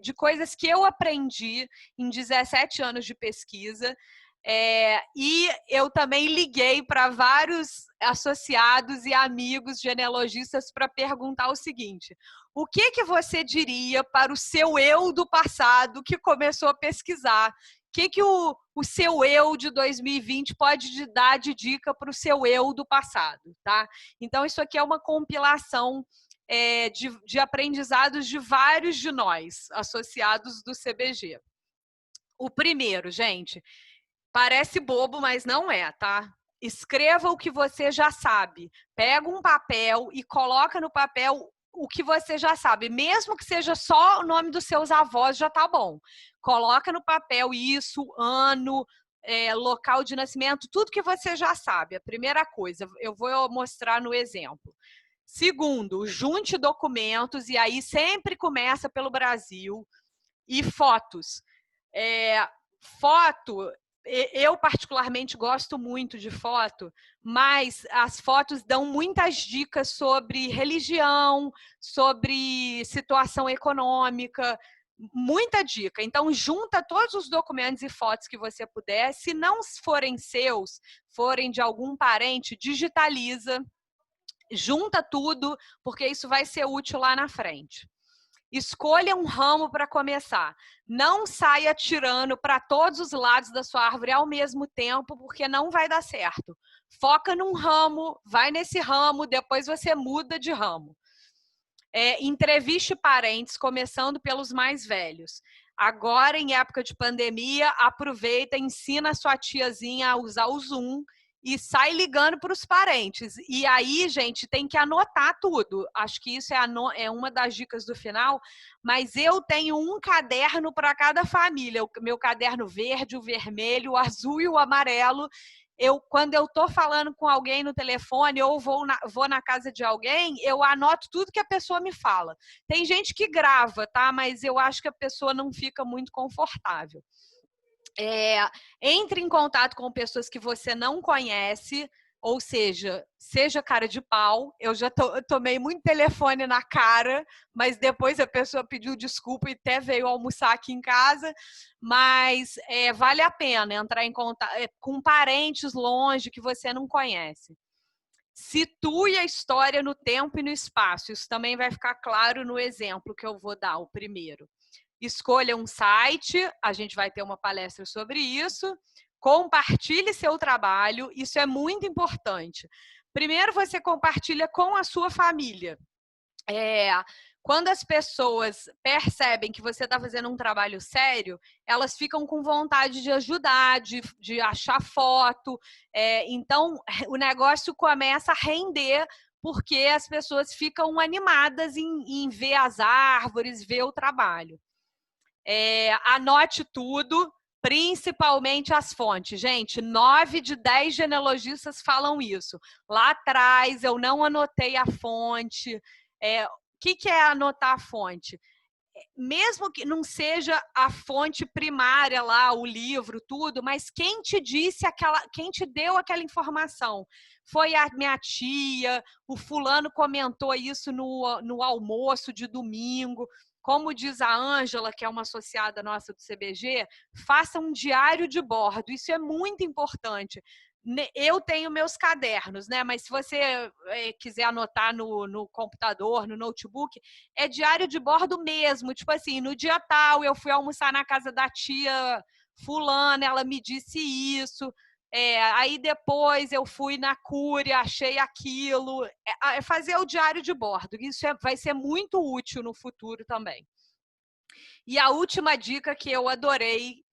[SPEAKER 3] de coisas que eu aprendi em 17 anos de pesquisa. E eu também liguei para vários associados e amigos genealogistas para perguntar o seguinte: o que você diria para o seu eu do passado que começou a pesquisar? O que o seu eu de 2020 pode dar de dica para o seu eu do passado, tá? Então, isso aqui é uma compilação de aprendizados de vários de nós, associados do CBG. O primeiro, gente, parece bobo, mas não é, tá? Escreva o que você já sabe. Pega um papel e coloca no papel o que você já sabe. Mesmo que seja só o nome dos seus avós, já tá bom. Coloca no papel isso, ano, local de nascimento, tudo que você já sabe. A primeira coisa, eu vou mostrar no exemplo. Segundo, junte documentos, e aí sempre começa pelo Brasil. E fotos. Foto... Eu, particularmente, gosto muito de foto, mas as fotos dão muitas dicas sobre religião, sobre situação econômica, muita dica. Então, junta todos os documentos e fotos que você puder. Se não forem seus, forem de algum parente, digitaliza, junta tudo, porque isso vai ser útil lá na frente. Escolha um ramo para começar. Não saia tirando para todos os lados da sua árvore ao mesmo tempo, porque não vai dar certo. Foca num ramo, vai nesse ramo, depois você muda de ramo. Entreviste parentes, começando pelos mais velhos. Agora, em época de pandemia, aproveita, ensina a sua tiazinha a usar o Zoom e sai ligando para os parentes. E aí, gente, tem que anotar tudo. Acho que isso é uma das dicas do final, mas eu tenho um caderno para cada família. O meu caderno verde, o vermelho, o azul e o amarelo. Quando eu estou falando com alguém no telefone ou vou na casa de alguém, eu anoto tudo que a pessoa me fala. Tem gente que grava, tá? Mas eu acho que a pessoa não fica muito confortável. Entre em contato com pessoas que você não conhece, ou seja cara de pau. Eu já tomei muito telefone na cara, mas depois a pessoa pediu desculpa e até veio almoçar aqui em casa. Mas vale a pena entrar em contato com parentes longe que você não conhece. Situe a história no tempo e no espaço. Isso também vai ficar claro no exemplo que eu vou dar, o primeiro. Escolha um site, a gente vai ter uma palestra sobre isso. Compartilhe seu trabalho, isso é muito importante. Primeiro, você compartilha com a sua família. Quando as pessoas percebem que você está fazendo um trabalho sério, elas ficam com vontade de ajudar, de achar foto. Então, o negócio começa a render, porque as pessoas ficam animadas em ver as árvores, ver o trabalho. Anote tudo, principalmente as fontes. Gente, 9 de 10 genealogistas falam isso. Lá atrás, eu não anotei a fonte. O que é anotar a fonte? Mesmo que não seja a fonte primária lá, o livro, tudo, mas quem te quem te deu aquela informação? Foi a minha tia, o fulano comentou isso no almoço de domingo. Como diz a Ângela, que é uma associada nossa do CBG, faça um diário de bordo. Isso é muito importante. Eu tenho meus cadernos, né? Mas se você quiser anotar no computador, no notebook, é diário de bordo mesmo. Tipo assim, no dia tal, eu fui almoçar na casa da tia fulana, ela me disse isso. Aí depois eu fui na Cúria, achei aquilo. Fazer o diário de bordo. Isso vai ser muito útil no futuro também. E a última dica que eu adorei,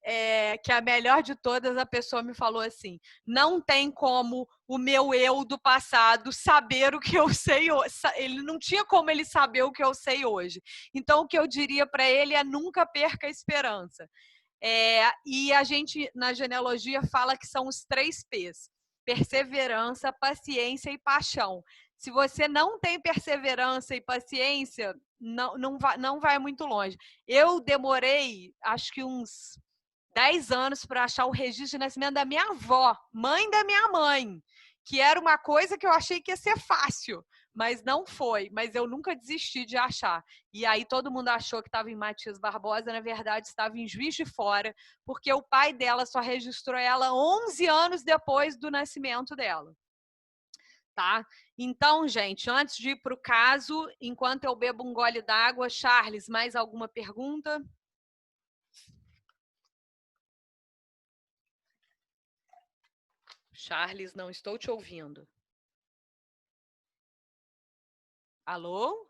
[SPEAKER 3] que é a melhor de todas, a pessoa me falou assim: não tem como o meu eu do passado saber o que eu sei hoje. Ele não tinha como ele saber o que eu sei hoje. Então, o que eu diria para ele é: nunca perca a esperança. E a gente, na genealogia, fala que são os 3 P's: perseverança, paciência e paixão. Se você não tem perseverança e paciência, não vai muito longe. Eu demorei, acho que uns 10 anos para achar o registro de nascimento da minha avó, mãe da minha mãe, que era uma coisa que eu achei que ia ser fácil, mas não foi. Mas eu nunca desisti de achar. E aí todo mundo achou que estava em Matias Barbosa, na verdade estava em Juiz de Fora, porque o pai dela só registrou ela 11 anos depois do nascimento dela. Tá? Então, gente, antes de ir para o caso, enquanto eu bebo um gole d'água, Charles, mais alguma pergunta? Charles, não estou te ouvindo. Alô?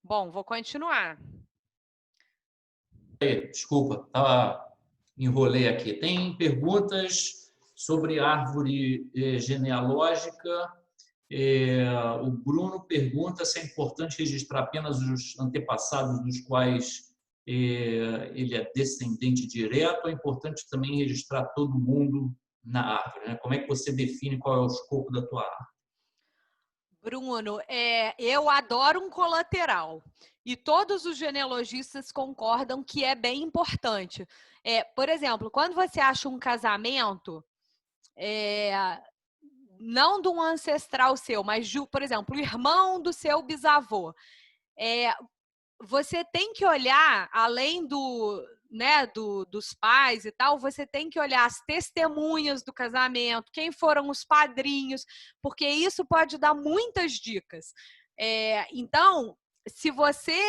[SPEAKER 3] Bom, vou continuar.
[SPEAKER 2] Desculpa, enrolei aqui. Tem perguntas sobre árvore genealógica. O Bruno pergunta se é importante registrar apenas os antepassados dos quais ele é descendente direto, ou é importante também registrar todo mundo na árvore, né? Como é que você define qual é o escopo da tua árvore?
[SPEAKER 3] Bruno, eu adoro um colateral. E todos os genealogistas concordam que é bem importante. Por exemplo, quando você acha um casamento, não de um ancestral seu, mas, por exemplo, o irmão do seu bisavô, você tem que olhar, além dos pais e tal, você tem que olhar as testemunhas do casamento, quem foram os padrinhos, porque isso pode dar muitas dicas. Então, se você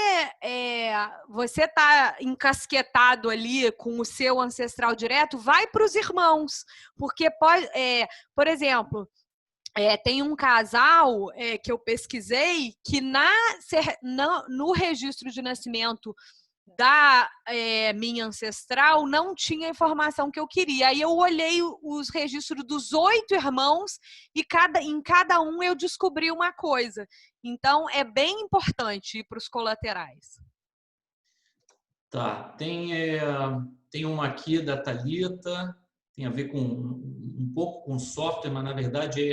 [SPEAKER 3] está encasquetado ali com o seu ancestral direto, vai para os irmãos, porque pode, por exemplo, tem um casal que eu pesquisei que no registro de nascimento da minha ancestral não tinha a informação que eu queria. Aí eu olhei os registros dos 8 irmãos e em cada um eu descobri uma coisa. Então, é bem importante ir para os colaterais.
[SPEAKER 2] Tá, tem uma aqui da Thalita, tem a ver com um pouco com software, mas na verdade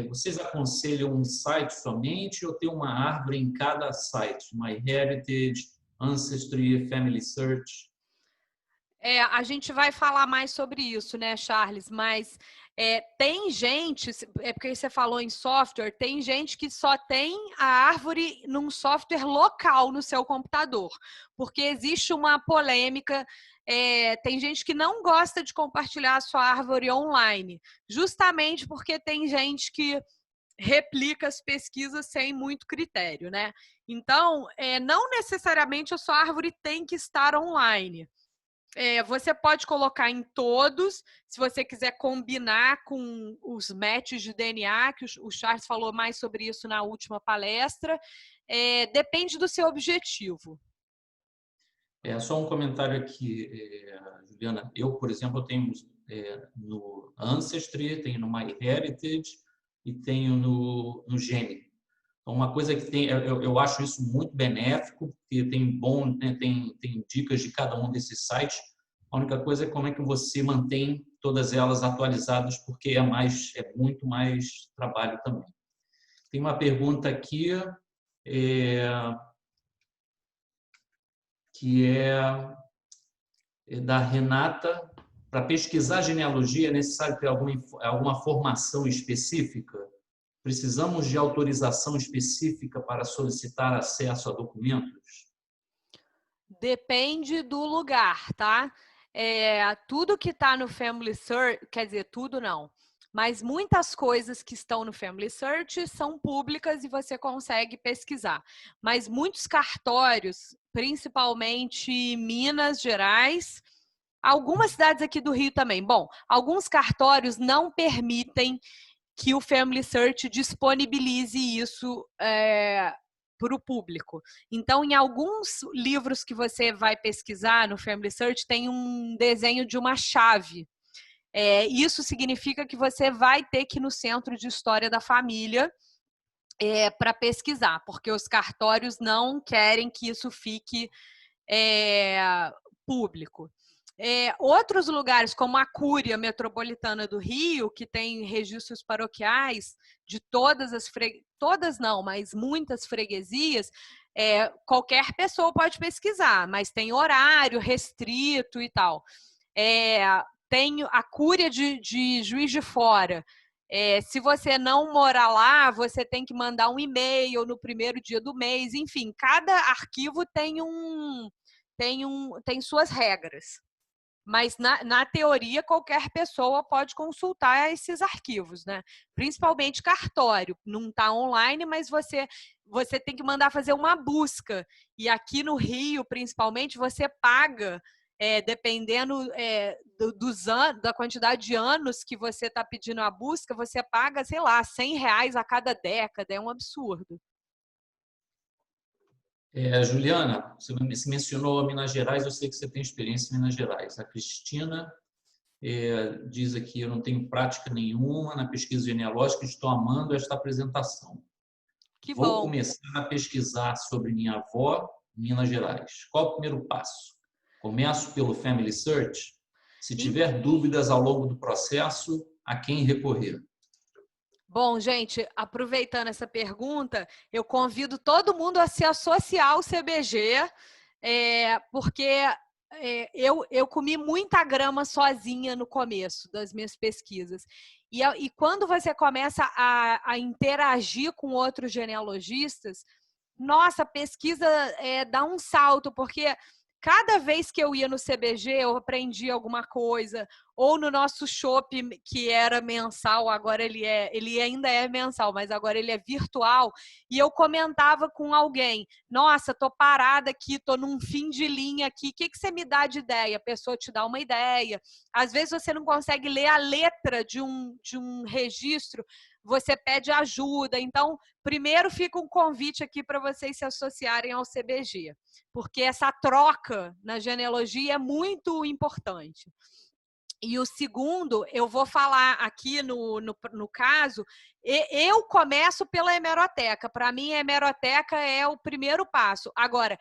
[SPEAKER 2] vocês aconselham um site somente ou tem uma árvore em cada site? MyHeritage, Ancestry, Family Search?
[SPEAKER 3] A gente vai falar mais sobre isso, né, Charles? Mas tem gente, porque você falou em software, tem gente que só tem a árvore num software local no seu computador, porque existe uma polêmica. Tem gente que não gosta de compartilhar a sua árvore online, justamente porque tem gente que replica as pesquisas sem muito critério, né? Então, não necessariamente a sua árvore tem que estar online. Você pode colocar em todos, se você quiser combinar com os matches de DNA, que o Charles falou mais sobre isso na última palestra. Depende do seu objetivo.
[SPEAKER 2] Só um comentário aqui, Juliana. Eu, por exemplo, tenho no Ancestry, tenho no MyHeritage e tenho no Gene. Então, uma coisa que eu acho isso muito benéfico, porque tem dicas de cada um desses sites. A única coisa é como é que você mantém todas elas atualizadas, porque é muito mais trabalho também. Tem uma pergunta aqui que é da Renata. Para pesquisar genealogia, é necessário ter alguma formação específica? Precisamos de autorização específica para solicitar acesso a documentos?
[SPEAKER 3] Depende do lugar, tá? Tudo que está no Family Search, quer dizer, tudo não, mas muitas coisas que estão no Family Search são públicas e você consegue pesquisar. Mas muitos cartórios, principalmente Minas Gerais, algumas cidades aqui do Rio também. Bom, alguns cartórios não permitem que o Family Search disponibilize isso para o público. Então, em alguns livros que você vai pesquisar no Family Search, tem um desenho de uma chave. Isso significa que você vai ter que ir no Centro de História da Família para pesquisar, porque os cartórios não querem que isso fique público. Outros lugares, como a Cúria Metropolitana do Rio, que tem registros paroquiais de todas não, mas muitas freguesias, qualquer pessoa pode pesquisar, mas tem horário restrito e tal. Tem a Cúria de Juiz de Fora. Se você não morar lá, você tem que mandar um e-mail no primeiro dia do mês. Enfim, cada arquivo tem suas regras. Mas, na teoria, qualquer pessoa pode consultar esses arquivos, né? Principalmente cartório. Não está online, mas você tem que mandar fazer uma busca. E aqui no Rio, principalmente, você paga, dependendo da quantidade de anos que você está pedindo a busca, você paga, sei lá, R$100 a cada década. É um absurdo.
[SPEAKER 2] Juliana, você mencionou Minas Gerais, eu sei que você tem experiência em Minas Gerais. A Cristina diz aqui, eu não tenho prática nenhuma na pesquisa genealógica, estou amando esta apresentação.
[SPEAKER 3] Que
[SPEAKER 2] Vou
[SPEAKER 3] bom.
[SPEAKER 2] começar a pesquisar sobre minha avó em Minas Gerais. Qual o primeiro passo? Começo pelo Family Search? Se tiver dúvidas ao longo do processo, a quem recorrer?
[SPEAKER 3] Bom, gente, aproveitando essa pergunta, eu convido todo mundo a se associar ao CBG, porque eu comi muita grama sozinha no começo das minhas pesquisas. E quando você começa a interagir com outros genealogistas, nossa, a pesquisa dá um salto, porque cada vez que eu ia no CBG, eu aprendia alguma coisa, ou no nosso chopp, que era mensal, agora ele ainda é mensal, mas agora ele é virtual, e eu comentava com alguém, nossa, tô parada aqui, tô num fim de linha aqui, o que você me dá de ideia? A pessoa te dá uma ideia. Às vezes você não consegue ler a letra de um registro, você pede ajuda. Então, primeiro fica um convite aqui para vocês se associarem ao CBG, porque essa troca na genealogia é muito importante. E o segundo, eu vou falar aqui no caso, eu começo pela hemeroteca. Para mim, a hemeroteca é o primeiro passo. Agora,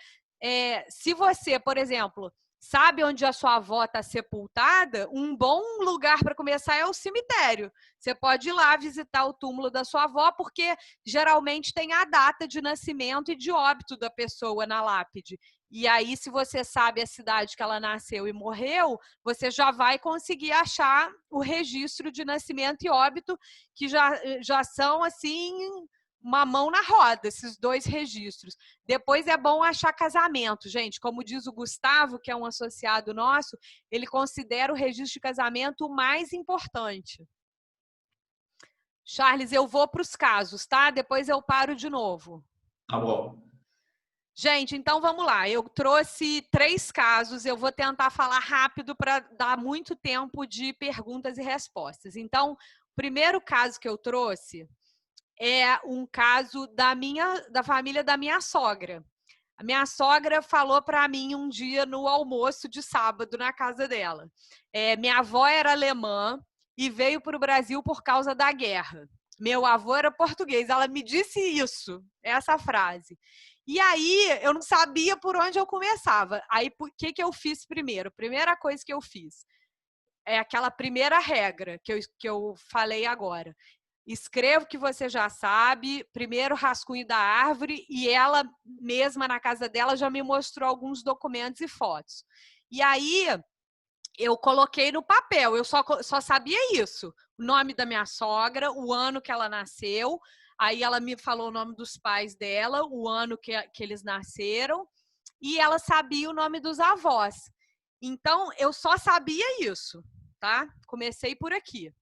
[SPEAKER 3] se você, por exemplo, sabe onde a sua avó está sepultada, um bom lugar para começar é o cemitério. Você pode ir lá visitar o túmulo da sua avó, porque geralmente tem a data de nascimento e de óbito da pessoa na lápide. E aí, se você sabe a cidade que ela nasceu e morreu, você já vai conseguir achar o registro de nascimento e óbito, que já são, assim, uma mão na roda, esses dois registros. Depois é bom achar casamento, gente. Como diz o Gustavo, que é um associado nosso, ele considera o registro de casamento o mais importante. Charles, eu vou para os casos, tá? Depois eu paro de novo.
[SPEAKER 2] Tá bom.
[SPEAKER 3] Gente, então vamos lá. Eu trouxe 3 casos. Eu vou tentar falar rápido para dar muito tempo de perguntas e respostas. Então, o primeiro caso que eu trouxe é um caso da família da minha sogra. A minha sogra falou para mim um dia no almoço de sábado na casa dela. Minha avó era alemã e veio para o Brasil por causa da guerra. Meu avô era português. Ela me disse isso, essa frase. E aí, eu não sabia por onde eu começava. Aí, o que eu fiz primeiro? Primeira coisa que eu fiz é aquela primeira regra que eu falei agora. Escreva o que você já sabe, primeiro rascunho da árvore, e ela mesma, na casa dela, já me mostrou alguns documentos e fotos. E aí, eu coloquei no papel, eu só sabia isso. O nome da minha sogra, o ano que ela nasceu, aí ela me falou o nome dos pais dela, o ano que eles nasceram, e ela sabia o nome dos avós. Então, eu só sabia isso, tá? Comecei por aqui.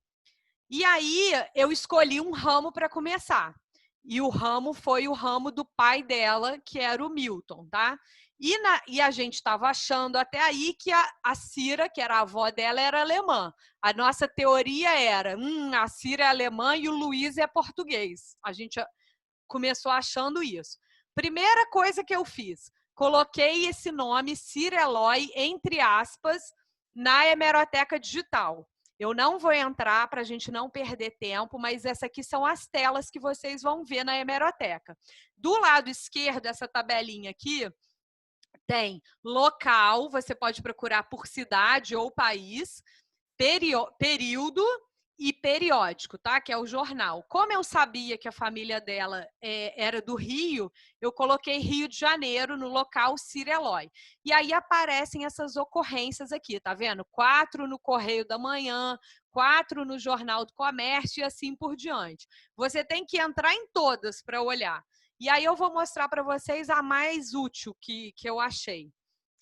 [SPEAKER 3] E aí, eu escolhi um ramo para começar. E o ramo foi o ramo do pai dela, que era o Milton, tá? E a gente estava achando até aí que a Cira, que era a avó dela, era alemã. A nossa teoria era, a Cira é alemã e o Luiz é português. A gente começou achando isso. Primeira coisa que eu fiz, coloquei esse nome, Cira Eloy, entre aspas, na hemeroteca digital. Eu não vou entrar para a gente não perder tempo, mas essas aqui são as telas que vocês vão ver na hemeroteca. Do lado esquerdo, essa tabelinha aqui, tem local, você pode procurar por cidade ou país, período e periódico, tá? Que é o jornal. Como eu sabia que a família dela era do Rio, eu coloquei Rio de Janeiro no local Cira Eloy. E aí aparecem essas ocorrências aqui, tá vendo? 4 no Correio da Manhã, 4 no Jornal do Comércio e assim por diante. Você tem que entrar em todas para olhar. E aí eu vou mostrar para vocês a mais útil que eu achei,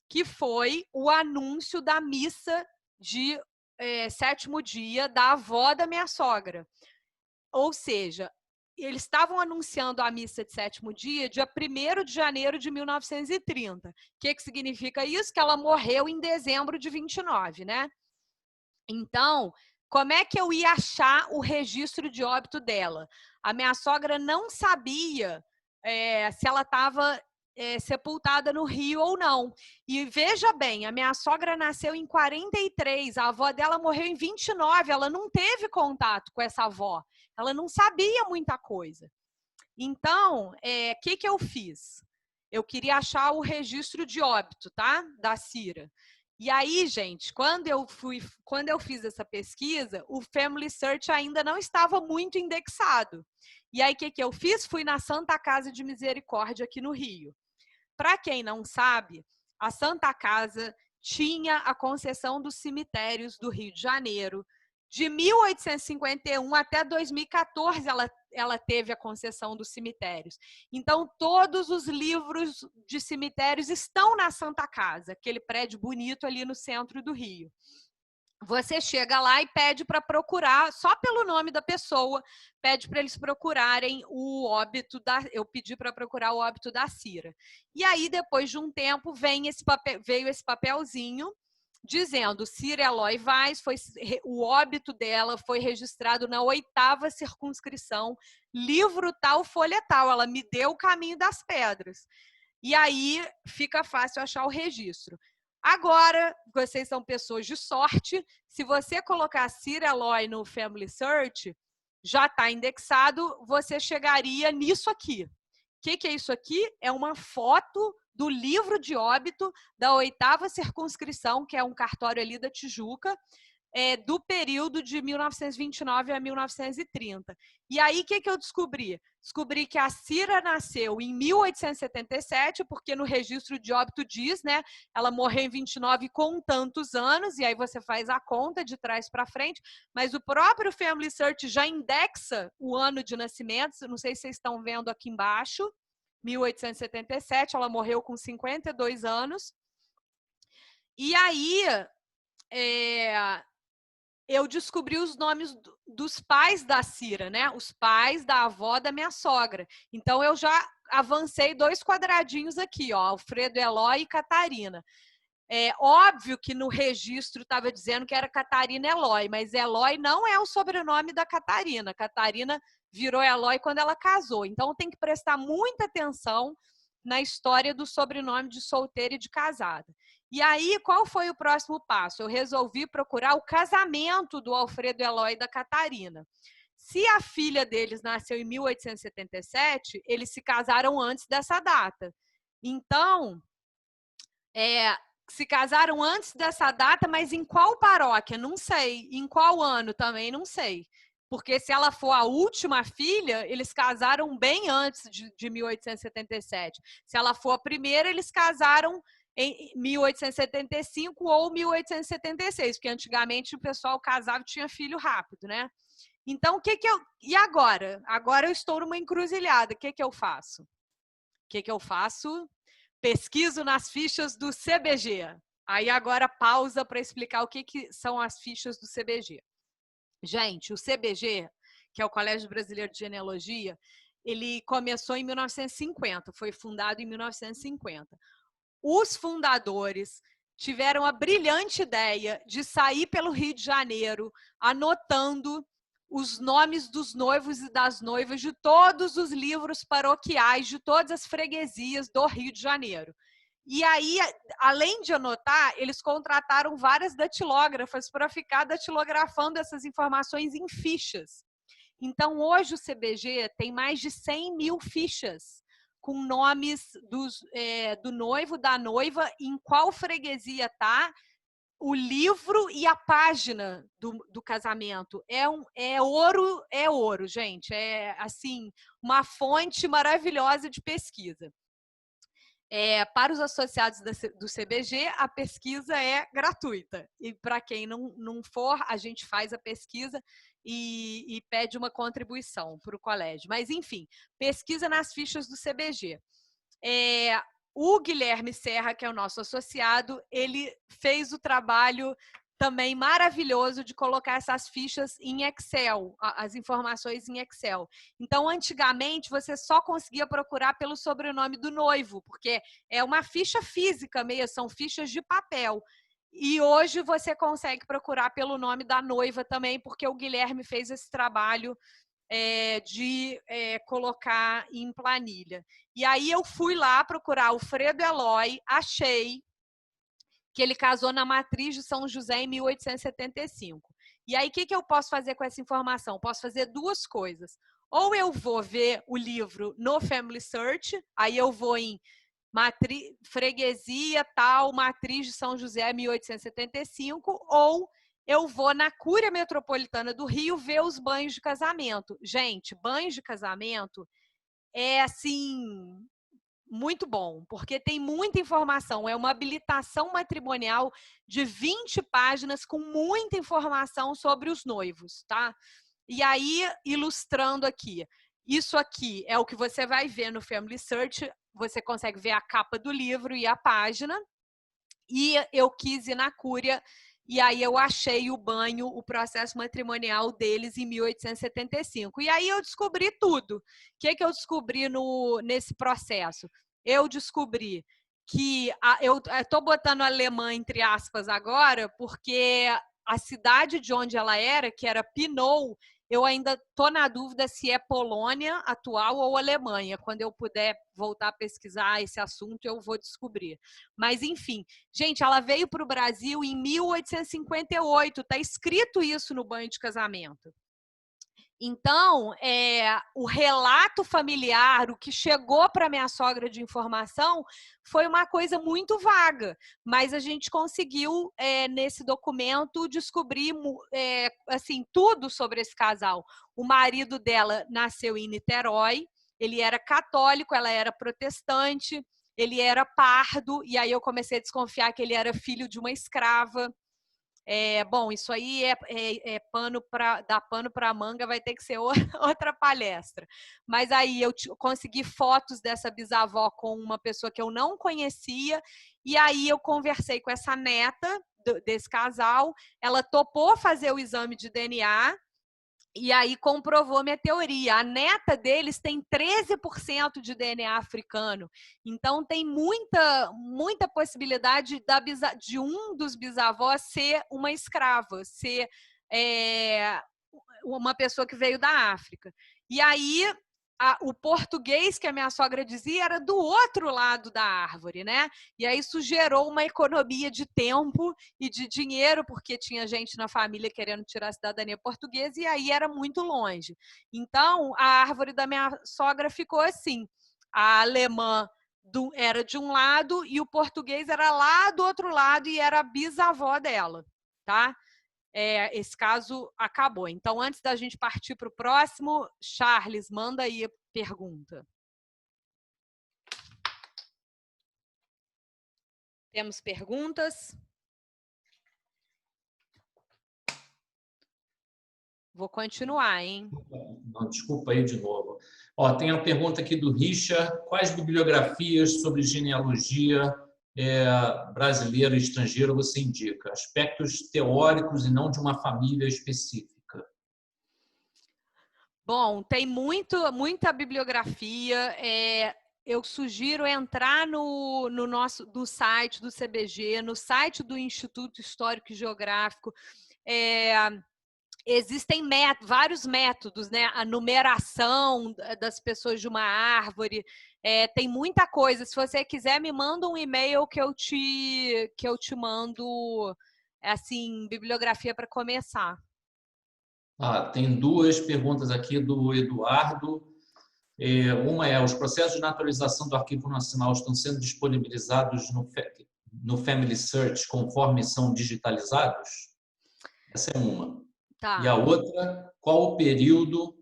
[SPEAKER 3] que foi o anúncio da missa de 7º dia da avó da minha sogra. Ou seja, eles estavam anunciando a missa de 7º dia, dia 1º de janeiro de 1930. O que significa isso? Que ela morreu em dezembro de 29, né? Então, como é que eu ia achar o registro de óbito dela? A minha sogra não sabia se ela estava sepultada no Rio ou não. E veja bem, a minha sogra nasceu em 43, a avó dela morreu em 29, ela não teve contato com essa avó, ela não sabia muita coisa. Então, que eu fiz? Eu queria achar o registro de óbito, tá? Da Cira. E aí, gente, quando eu fiz essa pesquisa, o Family Search ainda não estava muito indexado. E aí, que eu fiz? Fui na Santa Casa de Misericórdia aqui no Rio. Para quem não sabe, a Santa Casa tinha a concessão dos cemitérios do Rio de Janeiro. De 1851 até 2014, ela teve a concessão dos cemitérios. Então, todos os livros de cemitérios estão na Santa Casa, aquele prédio bonito ali no centro do Rio. Você chega lá e pede para procurar, só pelo nome da pessoa, pede para eles procurarem o óbito eu pedi para procurar o óbito da Cira. E aí, depois de um tempo, veio esse papelzinho dizendo: Cira Eloy Vaz, o óbito dela foi registrado na 8ª circunscrição, livro tal, folha tal. Ela me deu o caminho das pedras. E aí fica fácil achar o registro. Agora, vocês são pessoas de sorte, se você colocar Cira Eloy no Family Search, já está indexado, você chegaria nisso aqui. O que é isso aqui? É uma foto do livro de óbito da 8ª circunscrição, que é um cartório ali da Tijuca, do período de 1929 a 1930. E aí, o que eu descobri? Descobri que a Cira nasceu em 1877, porque no registro de óbito diz, né? Ela morreu em 29 com tantos anos, e aí você faz a conta de trás para frente, mas o próprio Family Search já indexa o ano de nascimento, não sei se vocês estão vendo aqui embaixo, 1877, ela morreu com 52 anos. E aí, eu descobri os nomes dos pais da Cira, né? Os pais da avó da minha sogra. Então, eu já avancei 2 quadradinhos aqui, ó, Alfredo Eloy e Catarina. É óbvio que no registro estava dizendo que era Catarina Eloy, mas Eloy não é o sobrenome da Catarina. Catarina virou Eloy quando ela casou. Então, tem que prestar muita atenção na história do sobrenome de solteira e de casada. E aí, qual foi o próximo passo? Eu resolvi procurar o casamento do Alfredo Eloy e da Catarina. Se a filha deles nasceu em 1877, eles se casaram antes dessa data. Então, se casaram antes dessa data, mas em qual paróquia? Não sei. Em qual ano? Também não sei. Porque se ela for a última filha, eles casaram bem antes de 1877. Se ela for a primeira, eles casaram em 1875 ou 1876, porque antigamente o pessoal casava e tinha filho rápido, né? Então, e agora? Agora eu estou numa encruzilhada. O que eu faço? O que eu faço? Pesquiso nas fichas do CBG. Aí agora pausa para explicar o que são as fichas do CBG. Gente, o CBG, que é o Colégio Brasileiro de Genealogia, ele começou em 1950, foi fundado em 1950. Os fundadores tiveram a brilhante ideia de sair pelo Rio de Janeiro, anotando os nomes dos noivos e das noivas de todos os livros paroquiais, de todas as freguesias do Rio de Janeiro. E aí, além de anotar, eles contrataram várias datilógrafas para ficar datilografando essas informações em fichas. Então, hoje o CBG tem mais de 100 mil fichas com nomes do noivo, da noiva, em qual freguesia está, o livro e a página do casamento. É ouro, gente. É, assim, uma fonte maravilhosa de pesquisa. Para os associados do CBG, a pesquisa é gratuita. E para quem não for, a gente faz a pesquisa e pede uma contribuição para o colégio. Mas, enfim, pesquisa nas fichas do CBG. O Guilherme Serra, que é o nosso associado, ele fez o trabalho também maravilhoso de colocar essas fichas em Excel, as informações em Excel. Então, antigamente, você só conseguia procurar pelo sobrenome do noivo, porque é uma ficha física mesmo, são fichas de papel. E hoje você consegue procurar pelo nome da noiva também, porque o Guilherme fez esse trabalho de colocar em planilha. E aí eu fui lá procurar Alfredo Eloy, achei que ele casou na matriz de São José em 1875. E aí, o que eu posso fazer com essa informação? Posso fazer 2 coisas. Ou eu vou ver o livro no Family Search, aí eu vou em freguesia tal, matriz de São José 1875, ou eu vou na Cúria Metropolitana do Rio ver os banhos de casamento. Gente, banhos de casamento é assim muito bom, porque tem muita informação. É uma habilitação matrimonial de 20 páginas com muita informação sobre os noivos, tá? E aí, ilustrando aqui, isso aqui é o que você vai ver no Family Search, você consegue ver a capa do livro e a página, e eu quis ir na Cúria, e aí eu achei o banho, o processo matrimonial deles em 1875. E aí eu descobri tudo. O que eu descobri nesse processo? Eu descobri que eu estou botando alemã entre aspas agora, porque a cidade de onde ela era, que era Pinot, eu ainda estou na dúvida se é Polônia atual ou Alemanha. Quando eu puder voltar a pesquisar esse assunto, eu vou descobrir. Mas, enfim, gente, ela veio para o Brasil em 1858. Está escrito isso no banho de casamento. Então, o relato familiar, o que chegou para minha sogra de informação, foi uma coisa muito vaga, mas a gente conseguiu, nesse documento, descobrir assim, tudo sobre esse casal. O marido dela nasceu em Niterói, ele era católico, ela era protestante, ele era pardo, e aí eu comecei a desconfiar que ele era filho de uma escrava. Bom, isso aí dá pano para manga, vai ter que ser outra palestra. Mas aí eu consegui fotos dessa bisavó com uma pessoa que eu não conhecia, e aí eu conversei com essa neta desse casal, ela topou fazer o exame de DNA, e aí comprovou minha teoria. A neta deles tem 13% de DNA africano. Então tem muita possibilidade de um dos bisavós ser uma escrava, ser uma pessoa que veio da África. E aí o português que a minha sogra dizia era do outro lado da árvore, né? E aí isso gerou uma economia de tempo e de dinheiro, porque tinha gente na família querendo tirar a cidadania portuguesa e aí era muito longe. Então, a árvore da minha sogra ficou assim. A alemã era de um lado e o português era lá do outro lado e era a bisavó dela, tá? Esse caso acabou. Então, antes da gente partir para o próximo, Charles, manda aí a pergunta. Temos perguntas? Vou continuar, hein?
[SPEAKER 2] Não, desculpa aí de novo. Tem uma pergunta aqui do Richard. Quais bibliografias sobre genealogia brasileira e estrangeira você indica? Aspectos teóricos e não de uma família específica.
[SPEAKER 3] Bom, tem muita bibliografia. Eu sugiro entrar no site do CBG, no site do Instituto Histórico e Geográfico. Existem vários métodos, né? A numeração das pessoas de uma árvore. Tem muita coisa. Se você quiser, me manda um e-mail que eu te mando assim, bibliografia para começar.
[SPEAKER 2] Tem duas perguntas aqui do Eduardo. Uma os processos de naturalização do Arquivo Nacional estão sendo disponibilizados no Family Search conforme são digitalizados? Essa é uma.
[SPEAKER 3] Tá.
[SPEAKER 2] E a outra, qual o período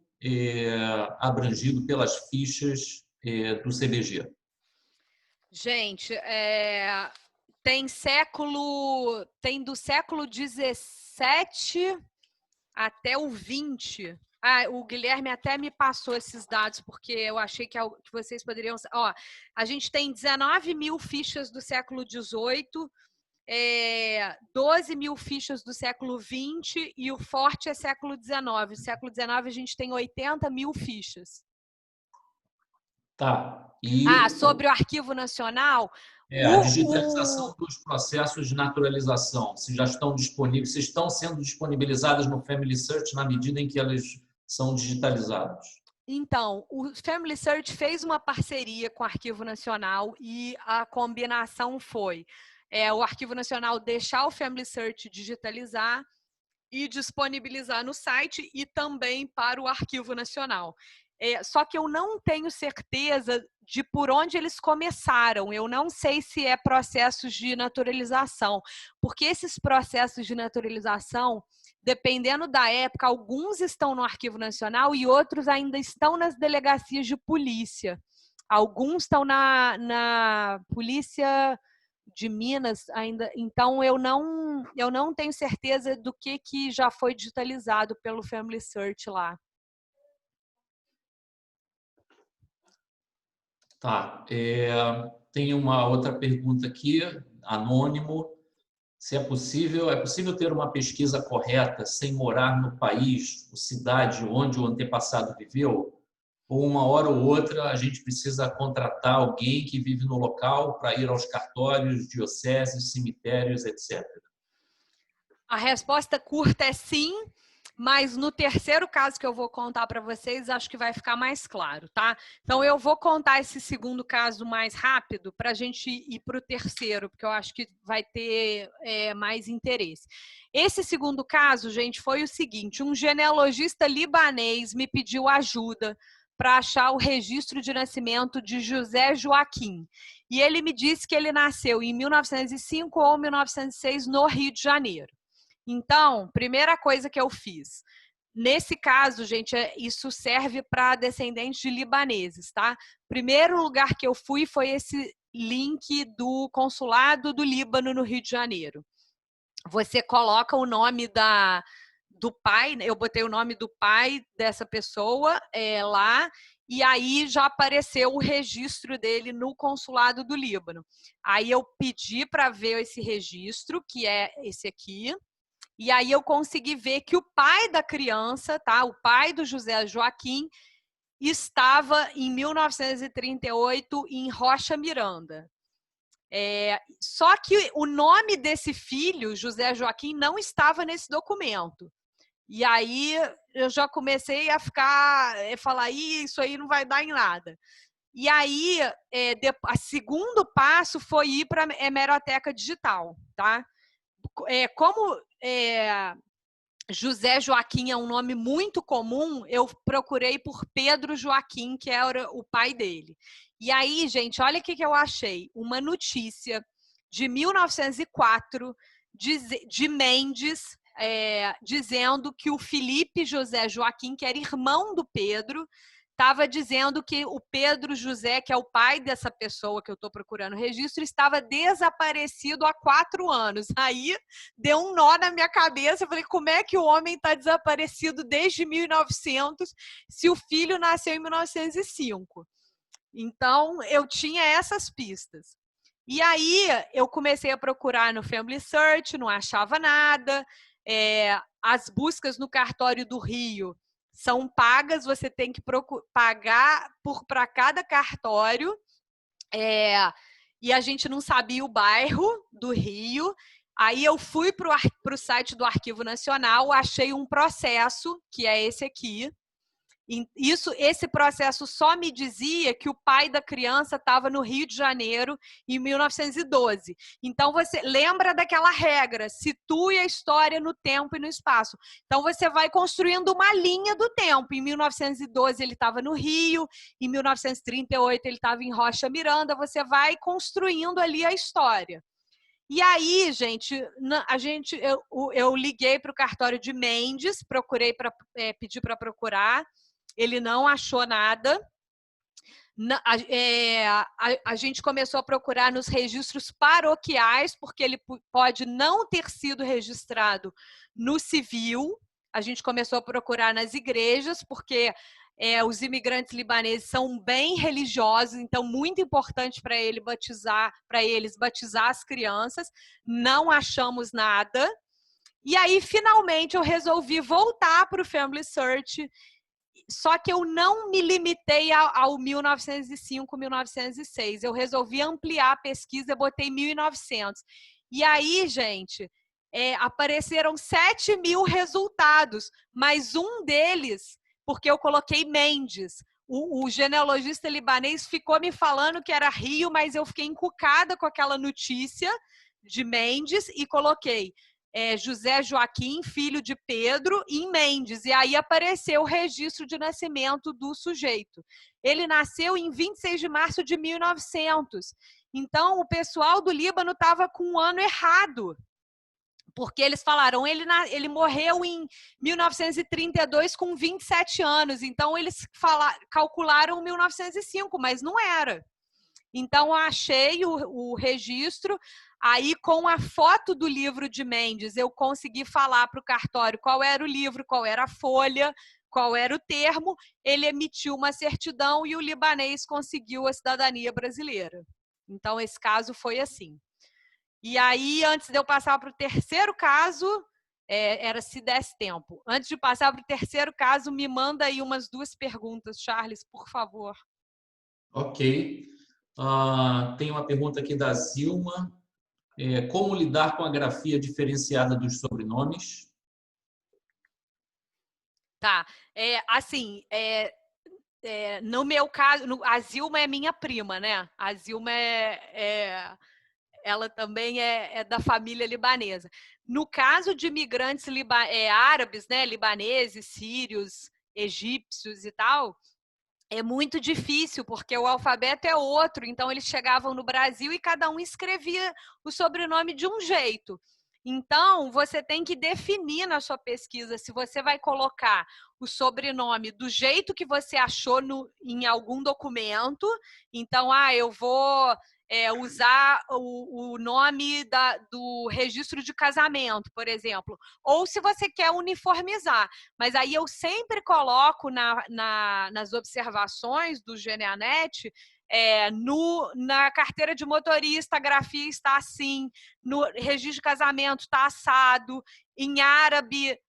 [SPEAKER 2] abrangido pelas fichas do CBG?
[SPEAKER 3] Gente, tem do século XVII até o XX. O Guilherme até me passou esses dados, porque eu achei que vocês poderiam... a gente tem 19 mil fichas do século XVIII, 12 mil fichas do século XX e o forte é século XIX. No século XIX a gente tem 80 mil fichas.
[SPEAKER 2] Tá.
[SPEAKER 3] Sobre o Arquivo Nacional...
[SPEAKER 2] a digitalização dos processos de naturalização, se já estão disponíveis, se estão sendo disponibilizadas no Family Search na medida em que elas são digitalizadas?
[SPEAKER 3] Então, o Family Search fez uma parceria com o Arquivo Nacional e a combinação foi o Arquivo Nacional deixar o Family Search digitalizar e disponibilizar no site e também para o Arquivo Nacional. Só que eu não tenho certeza de por onde eles começaram. Eu não sei se é processos de naturalização, porque esses processos de naturalização, dependendo da época, alguns estão no Arquivo Nacional e outros ainda estão nas delegacias de polícia. Alguns estão na polícia de Minas ainda, então eu não tenho certeza do que já foi digitalizado pelo Family Search lá.
[SPEAKER 2] Tá. Tem uma outra pergunta aqui, anônimo. Se é possível ter uma pesquisa correta sem morar no país, ou cidade onde o antepassado viveu? Ou uma hora ou outra a gente precisa contratar alguém que vive no local para ir aos cartórios, dioceses, cemitérios, etc.
[SPEAKER 3] A resposta curta é sim, mas no terceiro caso que eu vou contar para vocês, acho que vai ficar mais claro, tá? Então, eu vou contar esse segundo caso mais rápido para a gente ir para o terceiro, porque eu acho que vai ter mais interesse. Esse segundo caso, gente, foi o seguinte: um genealogista libanês me pediu ajuda para achar o registro de nascimento de José Joaquim. E ele me disse que ele nasceu em 1905 ou 1906 no Rio de Janeiro. Então, primeira coisa que eu fiz. Nesse caso, gente, isso serve para descendentes de libaneses, tá? Primeiro lugar que eu fui foi esse link do consulado do Líbano no Rio de Janeiro. Você coloca o nome do pai, eu botei o nome do pai dessa pessoa lá, e aí já apareceu o registro dele no consulado do Líbano. Aí eu pedi para ver esse registro, que é esse aqui. E aí eu consegui ver que o pai da criança, tá? O pai do José Joaquim, estava em 1938 em Rocha Miranda. Só que o nome desse filho, José Joaquim, não estava nesse documento. E aí eu já comecei a falar, isso aí não vai dar em nada. E aí, o segundo passo foi ir para a hemeroteca digital, tá? Como José Joaquim é um nome muito comum, eu procurei por Pedro Joaquim, que era o pai dele. E aí, gente, olha o que eu achei. Uma notícia de 1904 de Mendes, dizendo que o Felipe José Joaquim, que era irmão do Pedro, estava dizendo que o Pedro José, que é o pai dessa pessoa que eu estou procurando o registro, estava desaparecido há 4 anos. Aí deu um nó na minha cabeça. Eu falei, como é que o homem está desaparecido desde 1900 se o filho nasceu em 1905? Então, eu tinha essas pistas. E aí, eu comecei a procurar no Family Search, não achava nada. As buscas no cartório do Rio são pagas, você tem que pagar para cada cartório, e a gente não sabia o bairro do Rio. Aí eu fui para o site do Arquivo Nacional, achei um processo, que é esse aqui. Esse processo só me dizia que o pai da criança estava no Rio de Janeiro em 1912. Então, você lembra daquela regra, situe a história no tempo e no espaço. Então, você vai construindo uma linha do tempo. Em 1912, ele estava no Rio, em 1938, ele estava em Rocha Miranda, você vai construindo ali a história. E aí, gente, eu liguei para o cartório de Mendes, pedi para procurar, ele não achou nada. A gente começou a procurar nos registros paroquiais, porque ele pode não ter sido registrado no civil. A gente começou a procurar nas igrejas, porque os imigrantes libaneses são bem religiosos, então muito importante para eles batizar as crianças. Não achamos nada. E aí, finalmente, eu resolvi voltar para o Family Search. Só que eu não me limitei ao 1905, 1906. Eu resolvi ampliar a pesquisa, botei 1900. E aí, gente, apareceram 7.000 resultados, mas um deles, porque eu coloquei Mendes. O genealogista libanês ficou me falando que era Rio, mas eu fiquei encucada com aquela notícia de Mendes e coloquei José Joaquim, filho de Pedro, em Mendes. E aí apareceu o registro de nascimento do sujeito. Ele nasceu em 26 de março de 1900. Então, o pessoal do Líbano estava com um ano errado. Porque eles falaram, ele morreu em 1932 com 27 anos. Então, eles calcularam 1905, mas não era. Então, eu achei o registro, aí com a foto do livro de Mendes, eu consegui falar para o cartório qual era o livro, qual era a folha, qual era o termo, ele emitiu uma certidão e o libanês conseguiu a cidadania brasileira. Então, esse caso foi assim. E aí, antes de eu passar para o terceiro caso, era se desse tempo. Antes de passar para o terceiro caso, me manda aí umas 2 perguntas, Charles, por favor.
[SPEAKER 2] Ok. Tem uma pergunta aqui da Zilma. Como lidar com a grafia diferenciada dos sobrenomes?
[SPEAKER 3] Tá. Assim, no meu caso, a Zilma é minha prima, né? A Zilma ela também é da família libanesa. No caso de imigrantes árabes, né, libaneses, sírios, egípcios e tal, é muito difícil, porque o alfabeto é outro. Então, eles chegavam no Brasil e cada um escrevia o sobrenome de um jeito. Então, você tem que definir na sua pesquisa se você vai colocar o sobrenome do jeito que você achou em algum documento. Então, eu vou usar o nome do registro de casamento, por exemplo. Ou se você quer uniformizar. Mas aí eu sempre coloco nas observações do GeneaNet, na carteira de motorista, a grafia está assim, no registro de casamento está assado, em árabe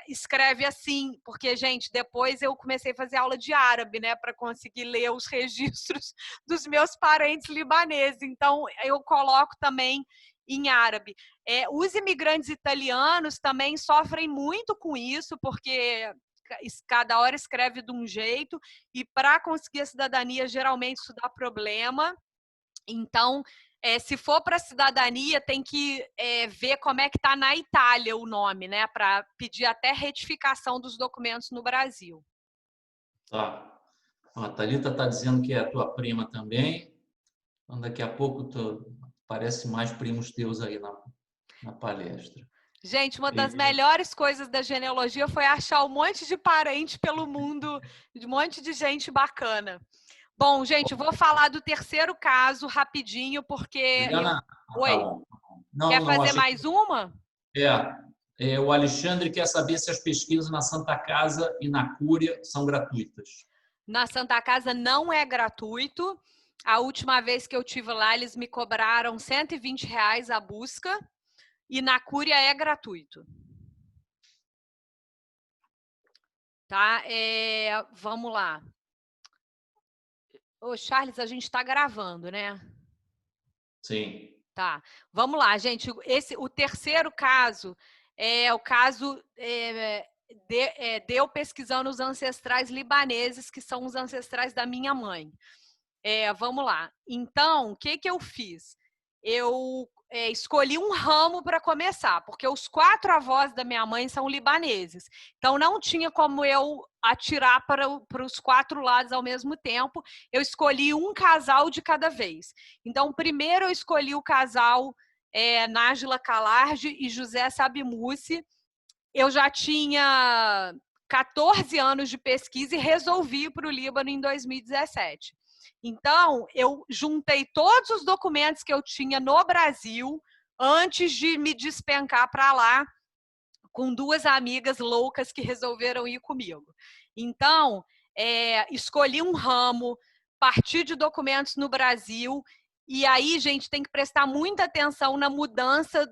[SPEAKER 3] escreve assim, porque, gente, depois eu comecei a fazer aula de árabe, né, para conseguir ler os registros dos meus parentes libaneses. Então, eu coloco também em árabe. Os imigrantes italianos também sofrem muito com isso, porque cada hora escreve de um jeito, e para conseguir a cidadania, geralmente isso dá problema. Então, se for para cidadania, tem que ver como é que está na Itália o nome, né? Para pedir até retificação dos documentos no Brasil.
[SPEAKER 2] Tá. A Thalita está dizendo que é a tua prima também. Então, daqui a pouco parece mais primos teus aí na palestra.
[SPEAKER 3] Gente, uma das melhores coisas da genealogia foi achar um monte de parente pelo mundo, um monte de gente bacana. Bom, gente, vou falar do terceiro caso rapidinho, porque...
[SPEAKER 2] Juliana, tá
[SPEAKER 3] Oi,
[SPEAKER 2] bom. Não,
[SPEAKER 3] quer fazer
[SPEAKER 2] achei
[SPEAKER 3] mais uma?
[SPEAKER 2] o Alexandre quer saber se as pesquisas na Santa Casa e na Cúria são gratuitas.
[SPEAKER 3] Na Santa Casa não é gratuito. A última vez que eu tive lá, eles me cobraram R$120 a busca. E na Cúria é gratuito. Tá? Vamos lá. Ô, Charles, a gente está gravando, né?
[SPEAKER 2] Sim.
[SPEAKER 3] Tá. Vamos lá, gente. O terceiro caso é o caso de eu pesquisando os ancestrais libaneses, que são os ancestrais da minha mãe. Vamos lá. Então, o que eu fiz? Eu escolhi um ramo para começar, porque os 4 avós da minha mãe são libaneses. Então, não tinha como eu atirar para os 4 lados ao mesmo tempo. Eu escolhi um casal de cada vez. Então, primeiro eu escolhi o casal Nájila Calarge e José Sabimussi. Eu já tinha 14 anos de pesquisa e resolvi ir para o Líbano em 2017. Então, eu juntei todos os documentos que eu tinha no Brasil antes de me despencar para lá com 2 amigas loucas que resolveram ir comigo. Então, escolhi um ramo, parti de documentos no Brasil. E aí, gente, tem que prestar muita atenção na mudança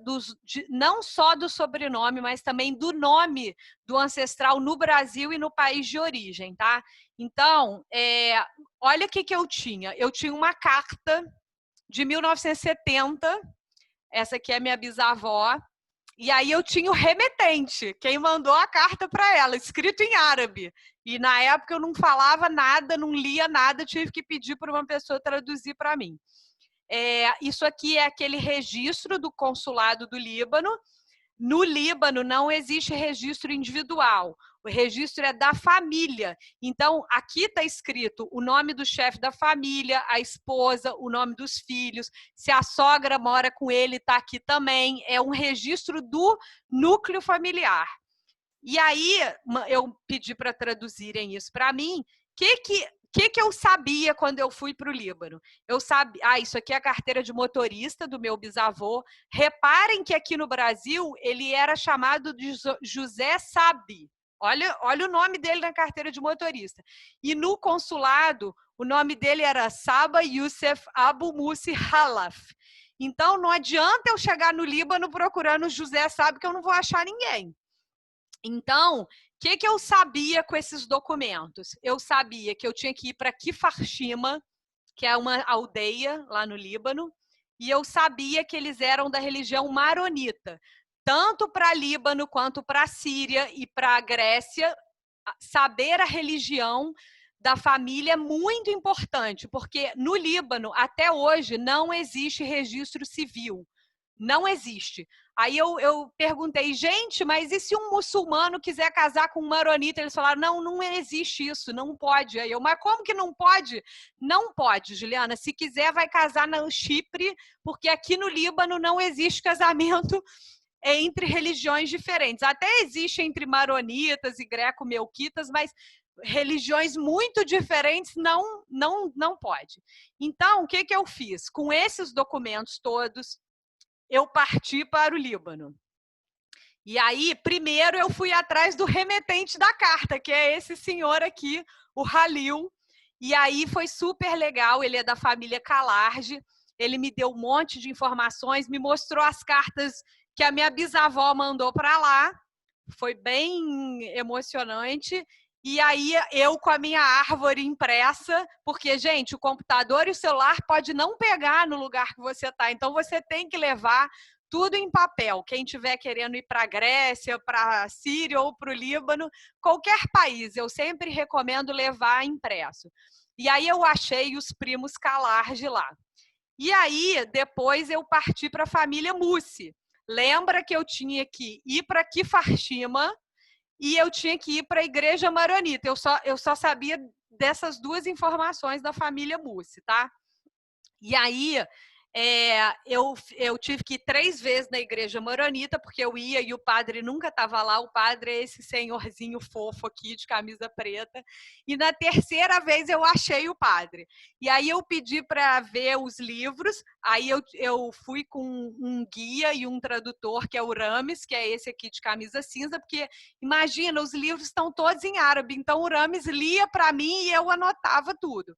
[SPEAKER 3] não só do sobrenome, mas também do nome do ancestral no Brasil e no país de origem, tá? Então, olha o que eu tinha. Eu tinha uma carta de 1970, essa aqui é minha bisavó, e aí eu tinha o remetente, quem mandou a carta para ela, escrito em árabe. E na época eu não falava nada, não lia nada, tive que pedir para uma pessoa traduzir para mim. Isso aqui é aquele registro do consulado do Líbano. No Líbano não existe registro individual, o registro é da família. Então, aqui está escrito o nome do chefe da família, a esposa, o nome dos filhos. Se a sogra mora com ele, está aqui também. É um registro do núcleo familiar. E aí, eu pedi para traduzirem isso para mim, que eu sabia quando eu fui para o Líbano? Eu sabia, isso aqui é a carteira de motorista do meu bisavô. Reparem que aqui no Brasil ele era chamado de José Sabi. Olha o nome dele na carteira de motorista. E no consulado, o nome dele era Saba Youssef Abu Musi Halaf. Então, não adianta eu chegar no Líbano procurando José Sabi, que eu não vou achar ninguém. Então, o que eu sabia com esses documentos? Eu sabia que eu tinha que ir para Kfar Shima, que é uma aldeia lá no Líbano, e eu sabia que eles eram da religião maronita. Tanto para Líbano quanto para a Síria e para a Grécia, saber a religião da família é muito importante, porque no Líbano, até hoje, não existe registro civil. Não existe. Aí eu perguntei, gente, mas e se um muçulmano quiser casar com um maronita? Eles falaram, não existe isso, não pode. Aí eu, mas como que não pode? Não pode, Juliana. Se quiser, vai casar no Chipre, porque aqui no Líbano não existe casamento entre religiões diferentes. Até existe entre maronitas e greco-melquitas, mas religiões muito diferentes não pode. Então, o que eu fiz? Com esses documentos todos, eu parti para o Líbano. E aí, primeiro, eu fui atrás do remetente da carta, que é esse senhor aqui, o Halil. E aí foi super legal, ele é da família Calarge, ele me deu um monte de informações, me mostrou as cartas que a minha bisavó mandou para lá. Foi bem emocionante. E aí, eu com a minha árvore impressa, porque, gente, o computador e o celular pode não pegar no lugar que você está. Então, você tem que levar tudo em papel. Quem estiver querendo ir para a Grécia, para a Síria ou para o Líbano, qualquer país, eu sempre recomendo levar impresso. E aí, eu achei os primos Calarge lá. E aí, depois, eu parti para a família Mussi. Lembra que eu tinha que ir para Kfar Shima e eu tinha que ir para a igreja maronita. Eu só sabia dessas duas informações da família Mussi, tá? E aí, eu tive que ir 3 vezes na igreja maronita, porque eu ia e o padre nunca estava lá. O padre é esse senhorzinho fofo aqui, de camisa preta. E na 3ª vez eu achei o padre. E aí eu pedi para ver os livros. Aí eu fui com um guia e um tradutor, que é o Rames, que é esse aqui de camisa cinza, porque imagina, os livros estão todos em árabe. Então o Rames lia para mim e eu anotava tudo.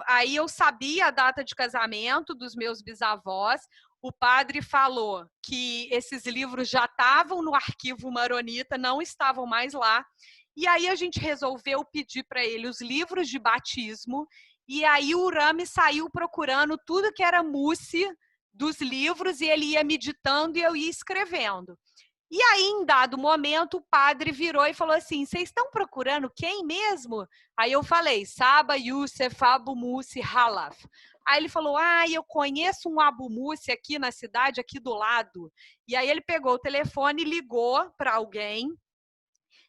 [SPEAKER 3] Aí eu sabia a data de casamento dos meus bisavós. O padre falou que esses livros já estavam no arquivo maronita, não estavam mais lá. E aí a gente resolveu pedir para ele os livros de batismo. E aí o Rami saiu procurando tudo que era Mussi dos livros e ele ia meditando e eu ia escrevendo. E aí, em dado momento, o padre virou e falou assim, vocês estão procurando quem mesmo? Aí eu falei, Saba Youssef Abu Musi Halaf. Aí ele falou, eu conheço um Abu Musi aqui na cidade, aqui do lado. E aí ele pegou o telefone e ligou para alguém.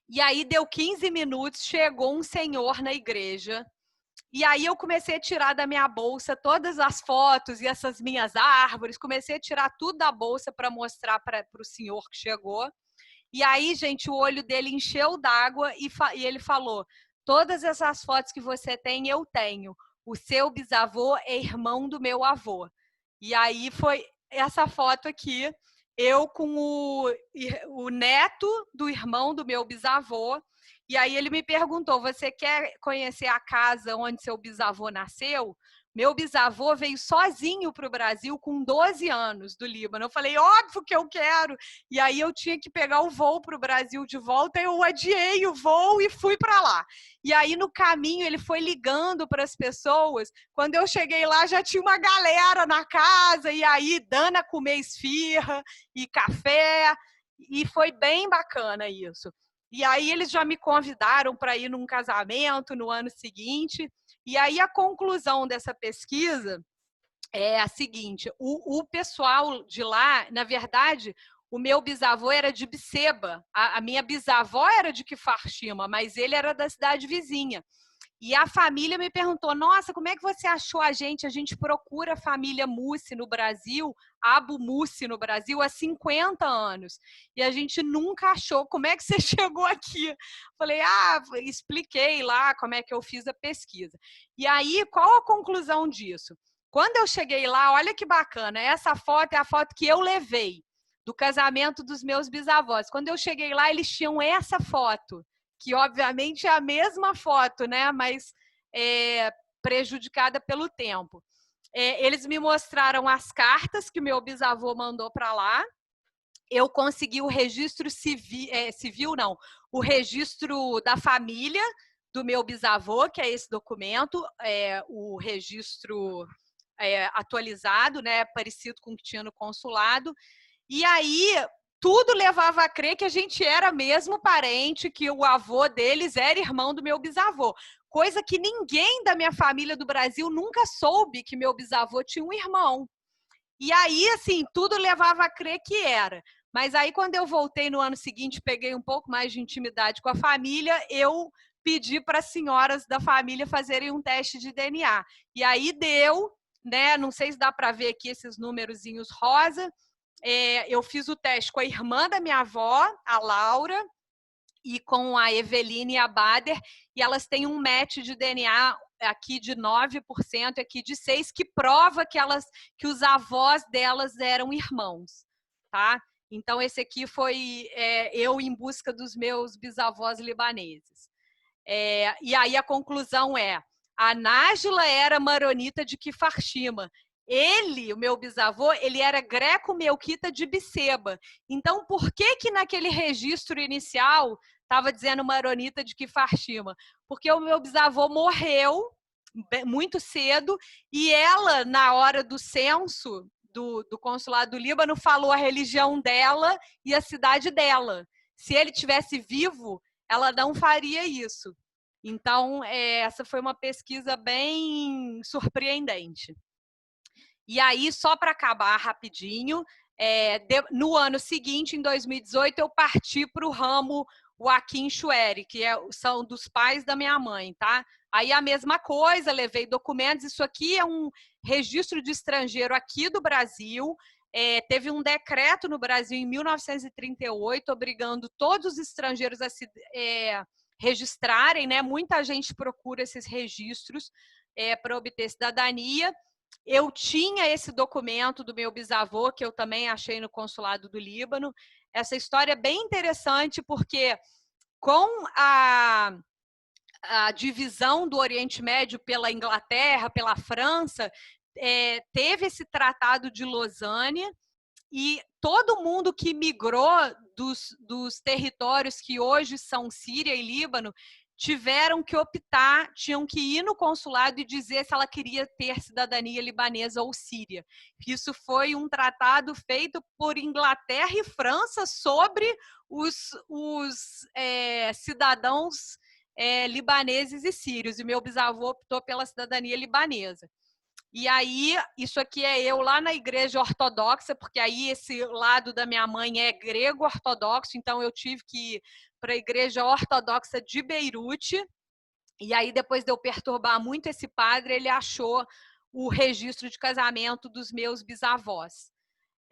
[SPEAKER 3] E aí deu 15 minutos, chegou um senhor na igreja. E aí eu comecei a tirar da minha bolsa todas as fotos e essas minhas árvores, comecei a tirar tudo da bolsa para mostrar para o senhor que chegou. E aí, gente, o olho dele encheu d'água e ele falou, todas essas fotos que você tem, eu tenho. O seu bisavô é irmão do meu avô. E aí foi essa foto aqui, eu com o neto do irmão do meu bisavô. E aí ele me perguntou, você quer conhecer a casa onde seu bisavô nasceu? Meu bisavô veio sozinho para o Brasil com 12 anos do Líbano. Eu falei, óbvio que eu quero. E aí eu tinha que pegar o voo para o Brasil de volta. Eu adiei o voo e fui para lá. E aí no caminho ele foi ligando para as pessoas. Quando eu cheguei lá já tinha uma galera na casa. E aí dando a comer esfirra e café. E foi bem bacana isso. E aí eles já me convidaram para ir num casamento no ano seguinte. E aí a conclusão dessa pesquisa é a seguinte, o pessoal de lá, na verdade, o meu bisavô era de Biceba, a minha bisavó era de Kfar Shima, mas ele era da cidade vizinha. E a família me perguntou, nossa, como é que você achou a gente? A gente procura a família Mussi no Brasil, Abu Mussi no Brasil, há 50 anos. E a gente nunca achou. Como é que você chegou aqui? Falei, expliquei lá como é que eu fiz a pesquisa. E aí, qual a conclusão disso? Quando eu cheguei lá, olha que bacana, essa foto é a foto que eu levei do casamento dos meus bisavós. Quando eu cheguei lá, eles tinham essa foto, que obviamente é a mesma foto, né? Mas prejudicada pelo tempo. Eles me mostraram as cartas que o meu bisavô mandou para lá. Eu consegui o registro civil, não, o registro da família do meu bisavô, que é esse documento, o registro atualizado, né, parecido com o que tinha no consulado. E aí, tudo levava a crer que a gente era mesmo parente, que o avô deles era irmão do meu bisavô. Coisa que ninguém da minha família do Brasil nunca soube que meu bisavô tinha um irmão. E aí, assim, tudo levava a crer que era. Mas aí, quando eu voltei no ano seguinte, peguei um pouco mais de intimidade com a família, eu pedi para as senhoras da família fazerem um teste de DNA. E aí deu, né? Não sei se dá para ver aqui esses númerozinhos rosa. Eu fiz o teste com a irmã da minha avó, a Laura, e com a Eveline e a Bader, e elas têm um match de DNA aqui de 9%, aqui de 6%, que prova que os avós delas eram irmãos, tá? Então, esse aqui foi eu em busca dos meus bisavós libaneses. E aí a conclusão a Nájila era maronita de Kfar Shima. Ele, o meu bisavô, ele era greco-melquita de Biceba. Então, por que naquele registro inicial estava dizendo maronita de Kfar Shima? Porque o meu bisavô morreu muito cedo e ela, na hora do censo do consulado do Líbano, falou a religião dela e a cidade dela. Se ele tivesse vivo, ela não faria isso. Então, essa foi uma pesquisa bem surpreendente. E aí, só para acabar rapidinho, no ano seguinte, em 2018, eu parti para o ramo Joaquim Chueri, que são dos pais da minha mãe, tá? Aí a mesma coisa, levei documentos. Isso aqui é um registro de estrangeiro aqui do Brasil. Teve um decreto no Brasil em 1938, obrigando todos os estrangeiros a se registrarem, né? Muita gente procura esses registros para obter cidadania. Eu tinha esse documento do meu bisavô, que eu também achei no consulado do Líbano. Essa história é bem interessante, porque com a divisão do Oriente Médio pela Inglaterra, pela França, teve esse Tratado de Lausanne, e todo mundo que migrou dos territórios que hoje são Síria e Líbano tiveram que optar, tinham que ir no consulado e dizer se ela queria ter cidadania libanesa ou síria. Isso foi um tratado feito por Inglaterra e França sobre os cidadãos libaneses e sírios. E meu bisavô optou pela cidadania libanesa. E aí, isso aqui é eu lá na igreja ortodoxa, porque aí esse lado da minha mãe é grego ortodoxo, então eu tive que ir para a igreja ortodoxa de Beirute. E aí, depois de eu perturbar muito esse padre, ele achou o registro de casamento dos meus bisavós.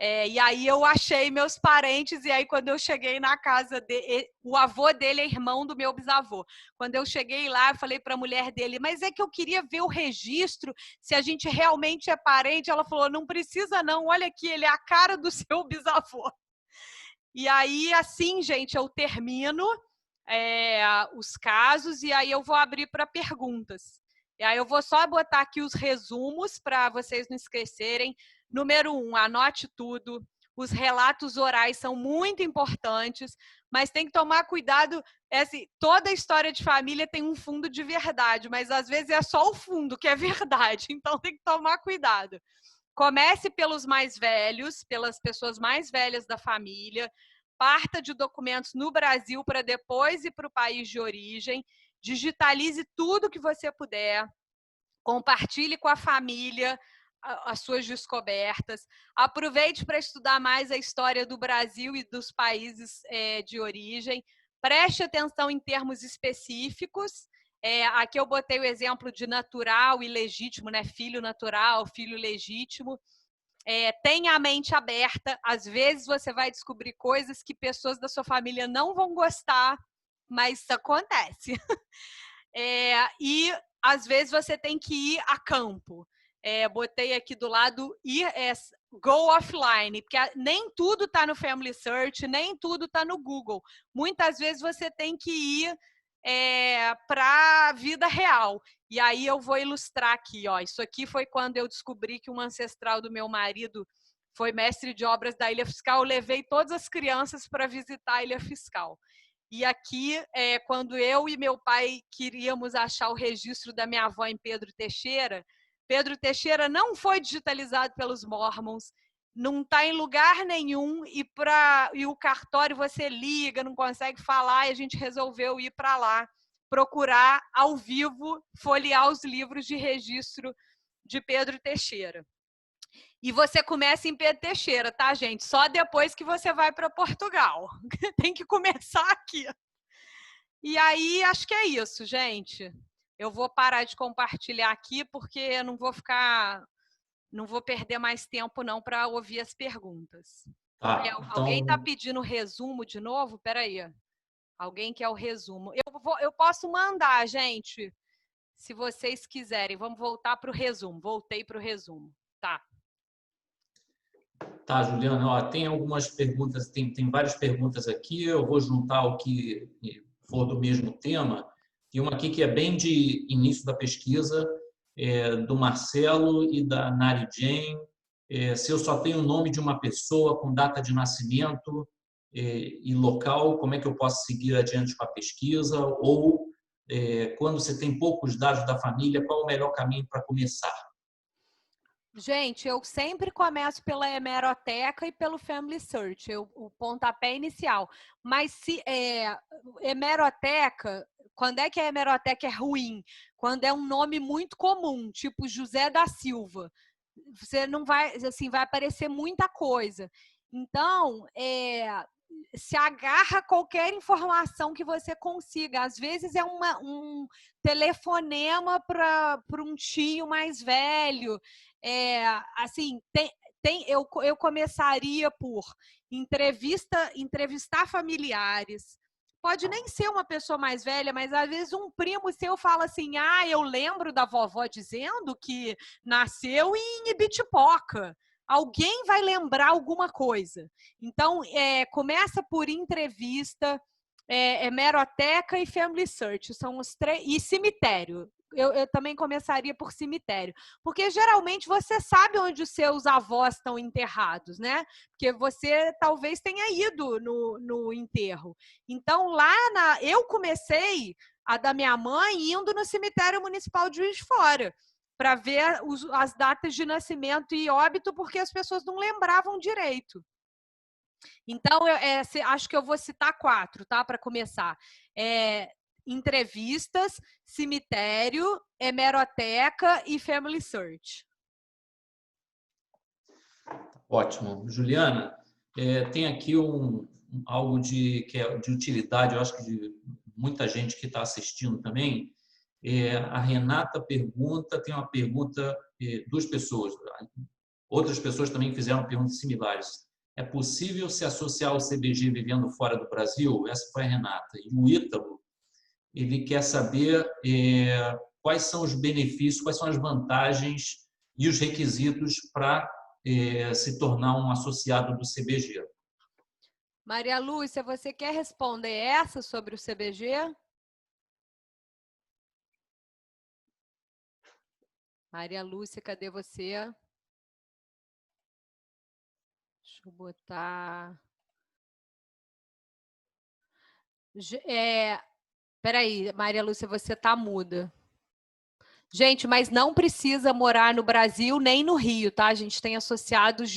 [SPEAKER 3] E aí eu achei meus parentes, e aí quando eu cheguei na casa dele, o avô dele é irmão do meu bisavô. Quando eu cheguei lá, eu falei para a mulher dele, mas é que eu queria ver o registro, se a gente realmente é parente. Ela falou, não precisa não, olha aqui, ele é a cara do seu bisavô. E aí, assim, gente, eu termino os casos, e aí eu vou abrir para perguntas. E aí eu vou só botar aqui os resumos para vocês não esquecerem. Número 1, anote tudo. Os relatos orais são muito importantes, mas tem que tomar cuidado. Assim, toda história de família tem um fundo de verdade, mas às vezes é só o fundo que é verdade, então tem que tomar cuidado. Comece pelos mais velhos, pelas pessoas mais velhas da família. Parta de documentos no Brasil para depois ir para o país de origem. Digitalize tudo que você puder. Compartilhe com a família as suas descobertas. Aproveite para estudar mais a história do Brasil e dos países de origem. Preste atenção em termos específicos. Aqui eu botei o exemplo de natural e legítimo, né? Filho natural, filho legítimo. Tenha a mente aberta. Às vezes você vai descobrir coisas que pessoas da sua família não vão gostar, mas isso acontece. E às vezes você tem que ir a campo. Botei aqui do lado go offline, porque nem tudo está no Family Search, nem tudo está no Google. Muitas vezes você tem que ir para a vida real. E aí eu vou ilustrar aqui. Ó. Isso aqui foi quando eu descobri que um ancestral do meu marido foi mestre de obras da Ilha Fiscal. Eu levei todas as crianças para visitar a Ilha Fiscal. E aqui, quando eu e meu pai queríamos achar o registro da minha avó em Pedro Teixeira não foi digitalizado pelos Mormons, não está em lugar nenhum, e o cartório você liga, não consegue falar, e a gente resolveu ir para lá, procurar ao vivo, folhear os livros de registro de Pedro Teixeira. E você começa em Pedro Teixeira, tá, gente? Só depois que você vai para Portugal. Tem que começar aqui. E aí, acho que é isso, gente. Eu vou parar de compartilhar aqui, porque eu não vou perder mais tempo, não, para ouvir as perguntas.
[SPEAKER 2] Tá,
[SPEAKER 3] Alguém está
[SPEAKER 2] então...
[SPEAKER 3] pedindo resumo de novo? Espera aí. Alguém quer o resumo? Eu posso mandar, gente, se vocês quiserem. Vamos voltar para o resumo. Voltei para o resumo. Tá.
[SPEAKER 2] Tá, Juliana, ó, tem algumas perguntas, tem várias perguntas aqui, eu vou juntar o que for do mesmo tema, e uma aqui que é bem de início da pesquisa, do Marcelo e da Nari Jane, se eu só tenho o nome de uma pessoa com data de nascimento e local, como é que eu posso seguir adiante com a pesquisa? Ou, quando você tem poucos dados da família, qual é o melhor caminho para começar?
[SPEAKER 3] Gente, eu sempre começo pela hemeroteca e pelo Family Search, o pontapé inicial. Mas se hemeroteca, quando é que a hemeroteca é ruim? Quando é um nome muito comum, tipo José da Silva. Você não vai, assim, vai aparecer muita coisa. Então, se agarra a qualquer informação que você consiga. Às vezes é um telefonema para um tio mais velho. Assim, eu começaria por entrevistar familiares. Pode nem ser uma pessoa mais velha, mas às vezes um primo seu fala assim: eu lembro da vovó dizendo que nasceu em Ibitipoca. Alguém vai lembrar alguma coisa. Então, começa por entrevista, hemeroteca e Family Search. São os três. E cemitério. Eu também começaria por cemitério. Porque, geralmente, você sabe onde os seus avós estão enterrados, né? Porque você talvez tenha ido no enterro. Então, eu comecei a da minha mãe indo no cemitério municipal de Juiz de Fora, para ver as datas de nascimento e óbito, porque as pessoas não lembravam direito. Então, acho que eu vou citar 4, tá? Para começar. Entrevistas, cemitério, hemeroteca e Family Search.
[SPEAKER 2] Ótimo. Juliana, tem aqui algo que é de utilidade, eu acho que de muita gente que está assistindo também. A Renata pergunta, tem uma pergunta, 2 pessoas, outras pessoas também fizeram perguntas similares. É possível se associar ao CBG vivendo fora do Brasil? Essa foi a Renata. E o Ítalo, ele quer saber quais são os benefícios, quais são as vantagens e os requisitos para se tornar um associado do CBG.
[SPEAKER 3] Maria Lúcia, você quer responder essa sobre o CBG? Maria Lúcia, cadê você? Deixa eu botar... Peraí, Maria Lúcia, você está muda. Gente, mas não precisa morar no Brasil nem no Rio, tá? A gente tem associados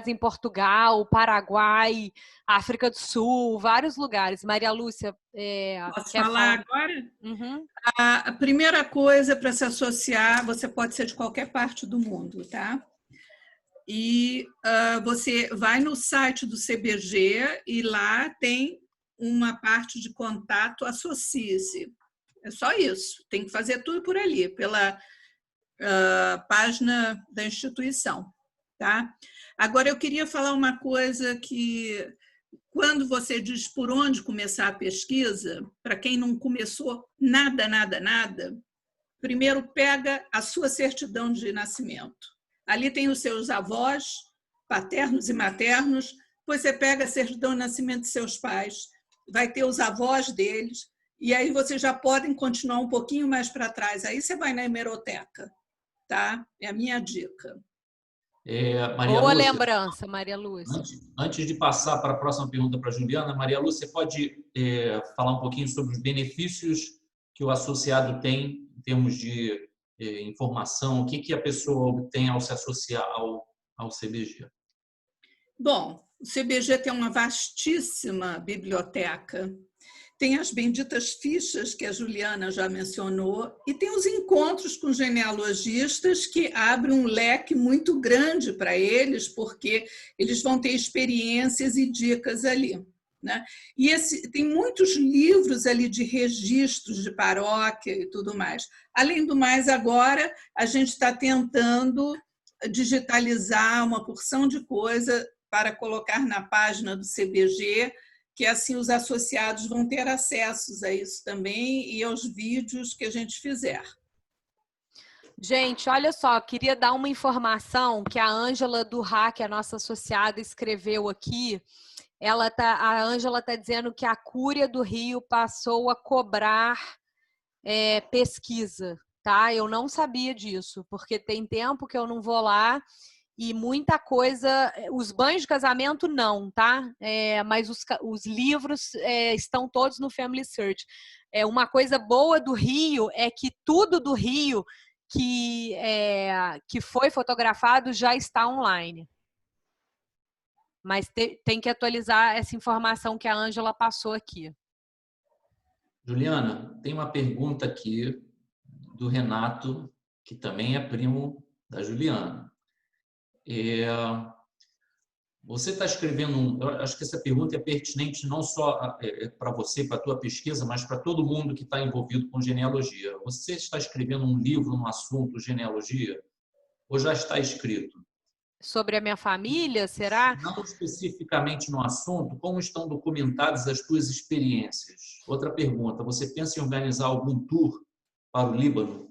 [SPEAKER 3] em Portugal, Paraguai, África do Sul, vários lugares. Maria Lúcia,
[SPEAKER 1] posso falar agora?
[SPEAKER 3] Uhum.
[SPEAKER 1] A primeira coisa para se associar, você pode ser de qualquer parte do mundo, tá? E você vai no site do CBG e lá tem uma parte de contato, associe-se. É só isso. Tem que fazer tudo por ali, pela página da instituição, tá? Agora, eu queria falar uma coisa que, quando você diz por onde começar a pesquisa, para quem não começou nada, primeiro pega a sua certidão de nascimento. Ali tem os seus avós, paternos e maternos, depois você pega a certidão de nascimento de seus pais, vai ter os avós deles, e aí vocês já podem continuar um pouquinho mais para trás. Aí você vai na hemeroteca, tá? É a minha dica.
[SPEAKER 2] Maria
[SPEAKER 3] Boa
[SPEAKER 2] Lúcia,
[SPEAKER 3] lembrança, Maria Lúcia.
[SPEAKER 2] Antes de passar para a próxima pergunta para a Juliana, Maria Lúcia, você pode falar um pouquinho sobre os benefícios que o associado tem em termos de informação? O que a pessoa obtém ao se associar ao CBG?
[SPEAKER 1] Bom, o CBG tem uma vastíssima biblioteca. Tem as benditas fichas que a Juliana já mencionou e tem os encontros com genealogistas que abrem um leque muito grande para eles, porque eles vão ter experiências e dicas ali, né? E tem muitos livros ali de registros de paróquia e tudo mais. Além do mais, agora a gente está tentando digitalizar uma porção de coisa para colocar na página do CBG, que assim os associados vão ter acessos a isso também e aos vídeos que a gente fizer.
[SPEAKER 3] Gente, olha só, queria dar uma informação que a Ângela do RAC, a nossa associada, escreveu aqui. A Ângela está dizendo que a Cúria do Rio passou a cobrar pesquisa, tá? Eu não sabia disso, porque tem tempo que eu não vou lá. E muita coisa, os banhos de casamento não, tá? Mas os livros estão todos no Family Search. Uma coisa boa do Rio é que tudo do Rio que foi fotografado já está online. Mas tem que atualizar essa informação que a Ângela passou aqui.
[SPEAKER 2] Juliana, tem uma pergunta aqui do Renato, que também é primo da Juliana. Você está escrevendo eu acho que essa pergunta é pertinente não só para você, para a tua pesquisa, mas para todo mundo que está envolvido com genealogia. Você está escrevendo um livro no assunto genealogia ou já está escrito?
[SPEAKER 3] Sobre a minha família, será?
[SPEAKER 2] Não especificamente no assunto, como estão documentadas as tuas experiências? Outra pergunta, você pensa em organizar algum tour para o Líbano?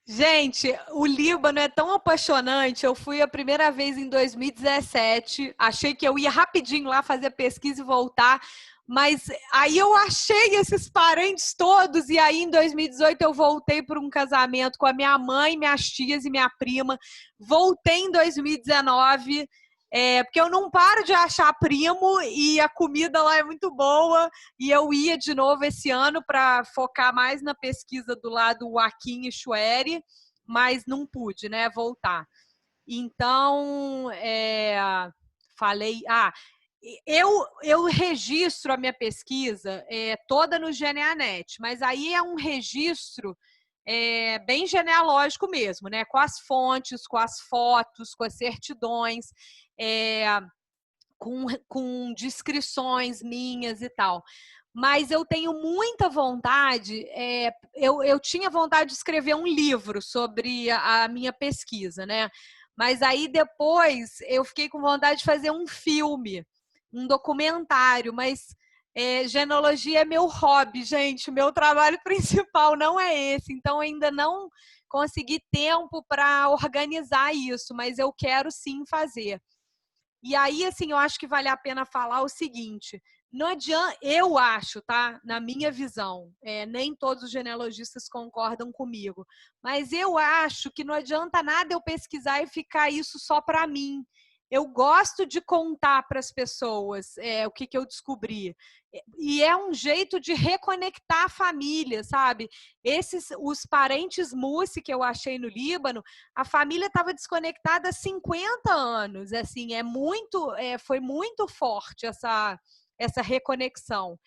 [SPEAKER 3] Gente, o Líbano é tão apaixonante. Eu fui a primeira vez em 2017. Achei que eu ia rapidinho lá fazer pesquisa e voltar. Mas aí eu achei esses parentes todos. E aí em 2018 eu voltei para um casamento com a minha mãe, minhas tias e minha prima. Voltei em 2019. Porque eu não paro de achar primo e a comida lá é muito boa. E eu ia de novo esse ano para focar mais na pesquisa do lado Joaquim e Chueri, mas não pude, né, voltar. Então, falei... eu registro a minha pesquisa toda no GeneaNet, mas aí é um registro bem genealógico mesmo, né? Com as fontes, com as fotos, com as certidões, com descrições minhas e tal. Mas eu tenho muita vontade, eu tinha vontade de escrever um livro sobre a minha pesquisa, né? Mas aí depois eu fiquei com vontade de fazer um filme, um documentário, mas genealogia é meu hobby, gente. O meu trabalho principal não é esse, então ainda não consegui tempo para organizar isso, mas eu quero sim fazer. E aí, assim, eu acho que vale a pena falar o seguinte: não adianta, eu acho, tá? Na minha visão, nem todos os genealogistas concordam comigo, mas eu acho que não adianta nada eu pesquisar e ficar isso só para mim. Eu gosto de contar para as pessoas o que eu descobri. E é um jeito de reconectar a família, sabe? Os parentes Mussi que eu achei no Líbano, a família estava desconectada há 50 anos. Assim, foi muito forte essa reconexão.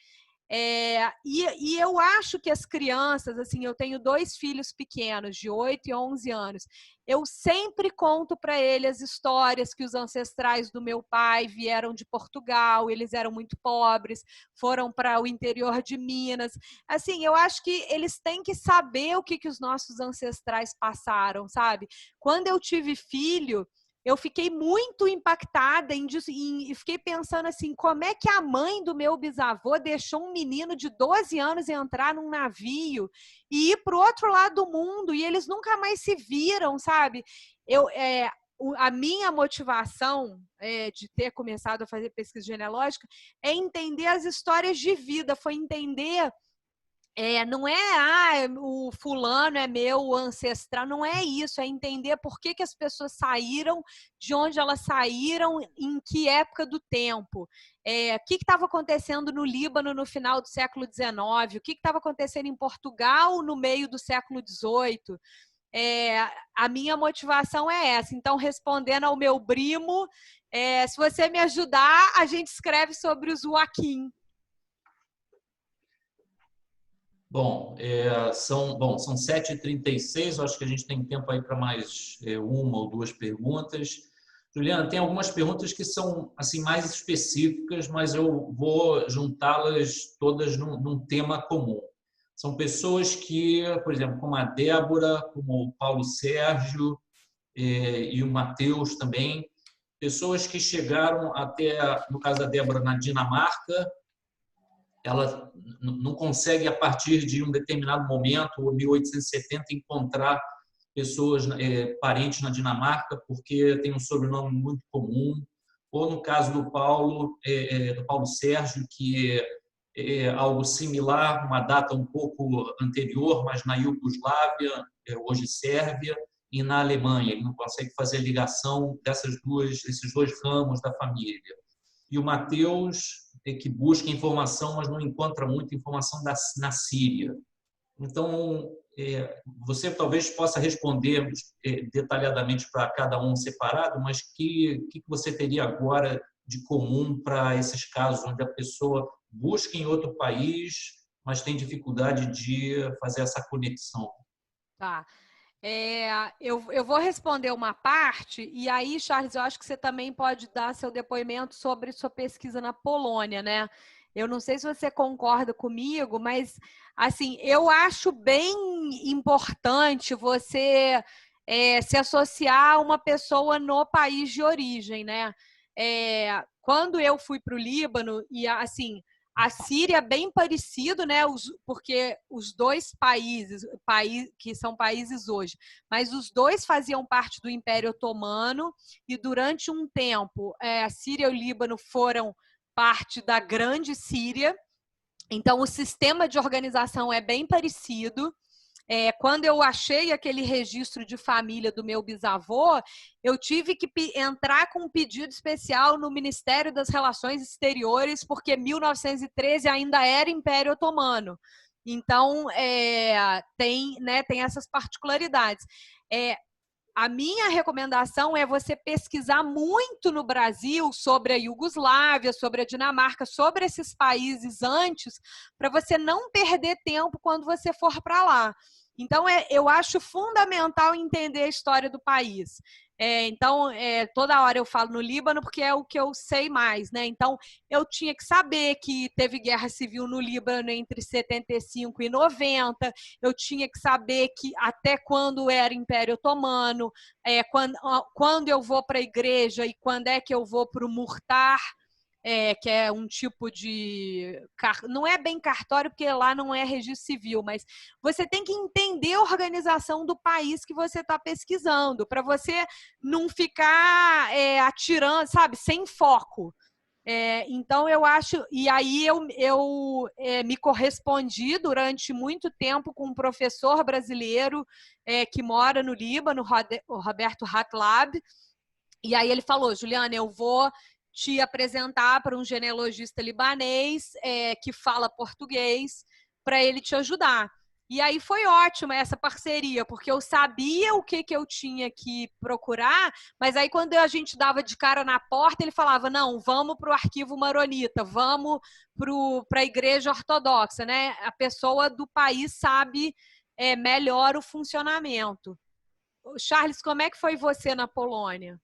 [SPEAKER 3] E eu acho que as crianças, assim, eu tenho 2 filhos pequenos, de 8 e 11 anos, eu sempre conto para eles histórias que os ancestrais do meu pai vieram de Portugal, eles eram muito pobres, foram para o interior de Minas. Assim, eu acho que eles têm que saber o que os nossos ancestrais passaram, sabe? Quando eu tive filho, eu fiquei muito impactada e fiquei pensando assim, como é que a mãe do meu bisavô deixou um menino de 12 anos entrar num navio e ir para o outro lado do mundo e eles nunca mais se viram, sabe? A minha motivação de ter começado a fazer pesquisa genealógica é entender as histórias de vida, foi entender... não é, o fulano é meu ancestral, não é isso, é entender por que as pessoas saíram, de onde elas saíram, em que época do tempo. O que estava acontecendo no Líbano no final do século XIX, o que estava acontecendo em Portugal no meio do século XVIII. A minha motivação é essa. Então, respondendo ao meu primo, se você me ajudar, a gente escreve sobre os Joaquim.
[SPEAKER 2] Bom, são 7h36, acho que a gente tem tempo aí para mais uma ou duas perguntas. Juliana, tem algumas perguntas que são assim mais específicas, mas eu vou juntá-las todas num tema comum. São pessoas que, por exemplo, como a Débora, como o Paulo Sérgio e o Matheus também, pessoas que chegaram até, no caso da Débora, na Dinamarca. Ela não consegue, a partir de um determinado momento, ou 1870, encontrar pessoas, parentes na Dinamarca, porque tem um sobrenome muito comum. Ou no caso do Paulo Sérgio, que é algo similar, uma data um pouco anterior, mas na Iugoslávia, hoje Sérvia, e na Alemanha. Ele não consegue fazer a ligação desses dois ramos da família. E o Matheus, que busca informação, mas não encontra muita informação na Síria. Então, você talvez possa responder detalhadamente para cada um separado, mas que você teria agora de comum para esses casos onde a pessoa busca em outro país, mas tem dificuldade de fazer essa conexão?
[SPEAKER 3] Tá. Eu vou responder uma parte, e aí, Charles, eu acho que você também pode dar seu depoimento sobre sua pesquisa na Polônia, né? Eu não sei se você concorda comigo, mas assim, eu acho bem importante você se associar a uma pessoa no país de origem, né? Quando eu fui para o Líbano, e assim, a Síria é bem parecido, né? Porque os dois países que são países hoje, mas os dois faziam parte do Império Otomano e durante um tempo a Síria e o Líbano foram parte da Grande Síria. Então o sistema de organização é bem parecido. Quando eu achei aquele registro de família do meu bisavô, eu tive que entrar com um pedido especial no Ministério das Relações Exteriores, porque 1913 ainda era Império Otomano. Então, tem essas particularidades. A minha recomendação é você pesquisar muito no Brasil sobre a Iugoslávia, sobre a Dinamarca, sobre esses países antes, para você não perder tempo quando você for para lá. Então, eu acho fundamental entender a história do país. Então, toda hora eu falo no Líbano porque é o que eu sei mais, né? Então, eu tinha que saber que teve guerra civil no Líbano entre 75 e 90, eu tinha que saber que até quando era Império Otomano, quando eu vou para a igreja e quando é que eu vou para o Murtar, que é um tipo de... Não é bem cartório, porque lá não é registro civil, mas você tem que entender a organização do país que você está pesquisando, para você não ficar atirando, sabe, sem foco. Então, eu acho... E aí, eu me correspondi durante muito tempo com um professor brasileiro que mora no Líbano, o Roberto Hatlab, e aí ele falou: Juliana, eu vou te apresentar para um genealogista libanês que fala português, para ele te ajudar. E aí foi ótima essa parceria, porque eu sabia o que eu tinha que procurar, mas aí quando a gente dava de cara na porta, ele falava, não, vamos para o arquivo maronita, vamos para a igreja ortodoxa, né? A pessoa do país sabe melhor o funcionamento. Charles, como é que foi você na Polônia?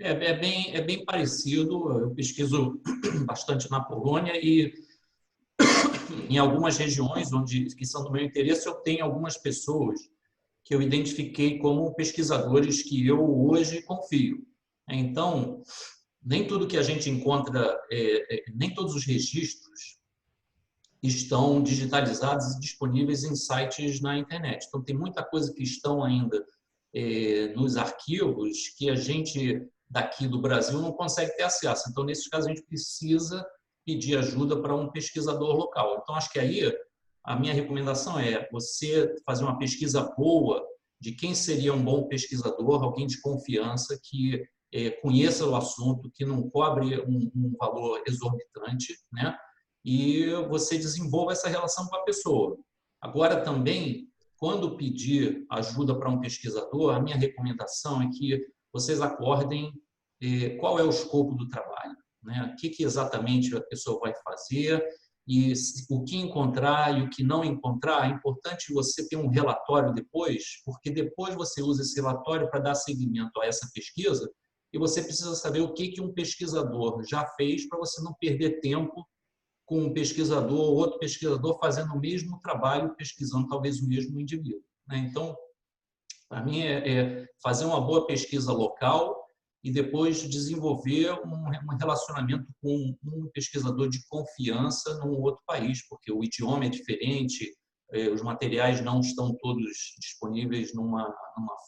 [SPEAKER 2] É bem parecido. Eu pesquiso bastante na Polônia e em algumas regiões que são do meu interesse, eu tenho algumas pessoas que eu identifiquei como pesquisadores que eu hoje confio. Então, nem tudo que a gente encontra, nem todos os registros estão digitalizados e disponíveis em sites na internet. Então, tem muita coisa que estão ainda nos arquivos que a gente daqui do Brasil não consegue ter acesso. Então, nesses casos, a gente precisa pedir ajuda para um pesquisador local. Então, acho que aí a minha recomendação é você fazer uma pesquisa boa de quem seria um bom pesquisador, alguém de confiança que conheça o assunto, que não cobre um valor exorbitante, né? E você desenvolva essa relação com a pessoa. Agora, também, quando pedir ajuda para um pesquisador, a minha recomendação é que vocês acordem qual é o escopo do trabalho, né? O que exatamente a pessoa vai fazer e o que encontrar e o que não encontrar. É importante você ter um relatório depois, porque depois você usa esse relatório para dar seguimento a essa pesquisa e você precisa saber o que um pesquisador já fez para você não perder tempo com um pesquisador ou outro pesquisador fazendo o mesmo trabalho, pesquisando talvez o mesmo indivíduo, né? Então, para mim, fazer uma boa pesquisa local e depois desenvolver um relacionamento com um pesquisador de confiança num outro país, porque o idioma é diferente, os materiais não estão todos disponíveis numa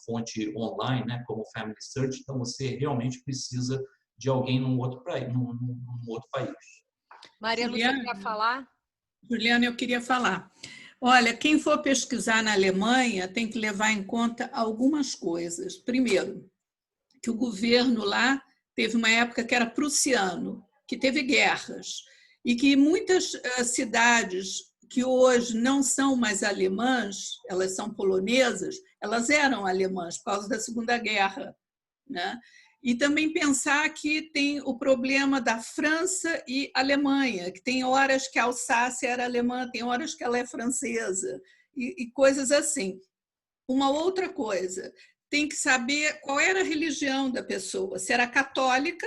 [SPEAKER 2] fonte online, né, como o Family Search, então você realmente precisa de alguém num outro país.
[SPEAKER 3] Maria Lúcia, quer falar?
[SPEAKER 1] Juliana, eu queria falar. Olha, quem for pesquisar na Alemanha tem que levar em conta algumas coisas. Primeiro, que o governo lá teve uma época que era prussiano, que teve guerras, e que muitas cidades que hoje não são mais alemãs, elas são polonesas, elas eram alemãs por causa da Segunda Guerra, né? E também pensar que tem o problema da França e Alemanha, que tem horas que a Alsácia era alemã, tem horas que ela é francesa, e coisas assim. Uma outra coisa, tem que saber qual era a religião da pessoa, se era católica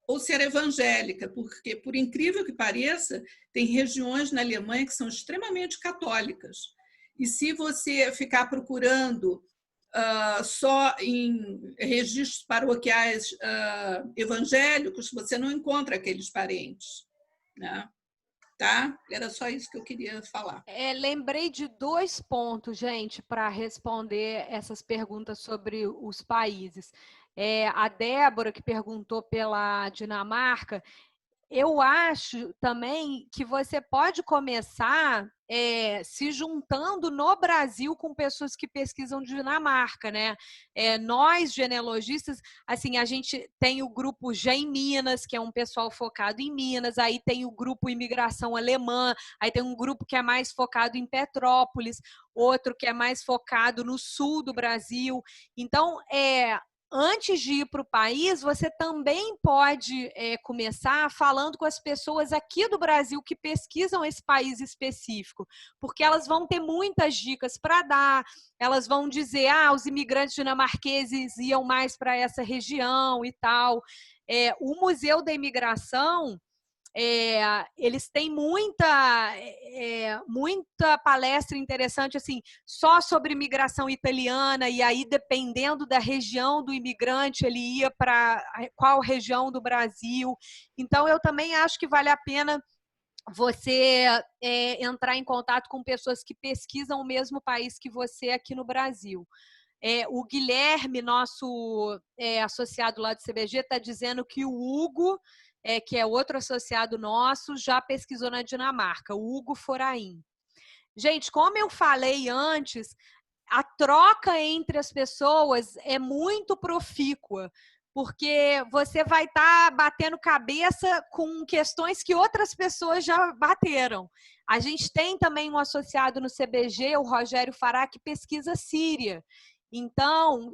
[SPEAKER 1] ou se era evangélica, porque, por incrível que pareça, tem regiões na Alemanha que são extremamente católicas. E se você ficar procurando só em registros paroquiais evangélicos, você não encontra aqueles parentes, né? Tá? Era só isso que eu queria falar.
[SPEAKER 3] Lembrei de 2 pontos, gente, para responder essas perguntas sobre os países. A Débora, que perguntou pela Dinamarca, eu acho também que você pode começar se juntando no Brasil com pessoas que pesquisam Dinamarca, né? Nós, genealogistas, assim, a gente tem o grupo G em Minas, que é um pessoal focado em Minas, aí tem o grupo Imigração Alemã, aí tem um grupo que é mais focado em Petrópolis, outro que é mais focado no sul do Brasil. Então, antes de ir para o país, você também pode começar falando com as pessoas aqui do Brasil que pesquisam esse país específico, porque elas vão ter muitas dicas para dar, elas vão dizer, os imigrantes dinamarqueses iam mais para essa região e tal. O Museu da Imigração, eles têm muita palestra interessante assim, só sobre imigração italiana, e aí dependendo da região do imigrante, ele ia para qual região do Brasil. Então, eu também acho que vale a pena você entrar em contato com pessoas que pesquisam o mesmo país que você aqui no Brasil. O Guilherme, nosso associado lá do CBG, está dizendo que o Hugo, que é outro associado nosso, já pesquisou na Dinamarca, o Hugo Forain. Gente, como eu falei antes, a troca entre as pessoas é muito profícua,
[SPEAKER 4] porque você vai estar batendo cabeça com questões que outras pessoas já bateram. A gente tem também um associado no CBG, o Rogério Fará, que pesquisa Síria. Então,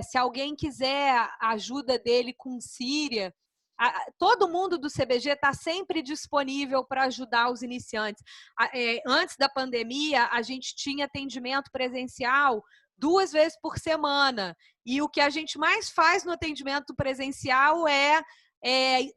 [SPEAKER 4] se alguém quiser a ajuda dele com Síria, todo mundo do CBG está sempre disponível para ajudar os iniciantes. Antes da pandemia, a gente tinha atendimento presencial 2 vezes por semana. E o que a gente mais faz no atendimento presencial é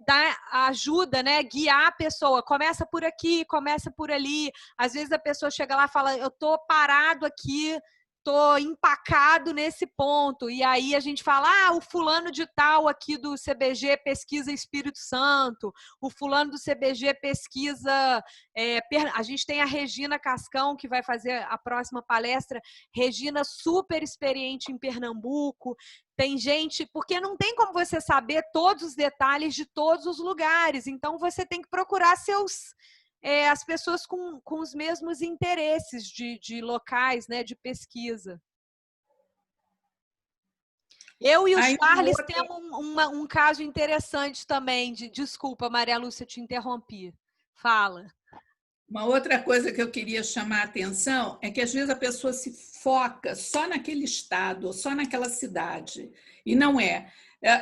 [SPEAKER 4] dar ajuda, né? Guiar a pessoa. Começa por aqui, começa por ali. Às vezes a pessoa chega lá e fala, eu estou parado aqui, estou empacado nesse ponto. E aí a gente fala, o fulano de tal aqui do CBG pesquisa Espírito Santo, o fulano do CBG pesquisa... a gente tem a Regina Cascão, que vai fazer a próxima palestra. Regina, super experiente em Pernambuco. Tem gente... Porque não tem como você saber todos os detalhes de todos os lugares. Então, você tem que procurar as pessoas com os mesmos interesses de locais, né, de pesquisa. Eu e o Charles temos um caso interessante também. Desculpa, Maria Lúcia, te interrompi. Fala.
[SPEAKER 1] Uma outra coisa que eu queria chamar a atenção é que, às vezes, a pessoa se foca só naquele estado, ou só naquela cidade, e não é.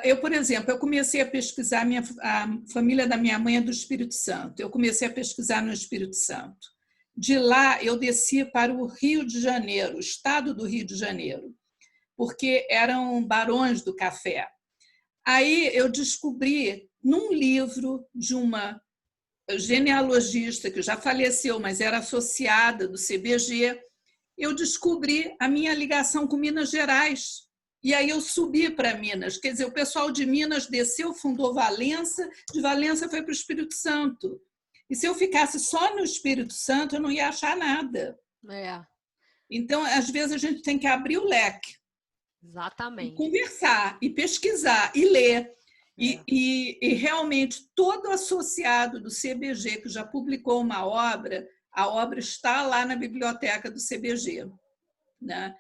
[SPEAKER 1] Eu, por exemplo, eu comecei a pesquisar, a família da minha mãe é do Espírito Santo, eu comecei a pesquisar no Espírito Santo. De lá, eu desci para o Rio de Janeiro, o estado do Rio de Janeiro, porque eram barões do café. Aí eu descobri, num livro de uma genealogista, que já faleceu, mas era associada do CBG, eu descobri a minha ligação com Minas Gerais. E aí eu subi para Minas. Quer dizer, o pessoal de Minas desceu, fundou Valença, de Valença foi para o Espírito Santo. E se eu ficasse só no Espírito Santo, eu não ia achar nada. Então, às vezes, a gente tem que abrir o leque.
[SPEAKER 4] Exatamente.
[SPEAKER 1] E conversar, e pesquisar, e ler. E realmente, todo associado do CBG que já publicou uma obra, a obra está lá na biblioteca do CBG. Né?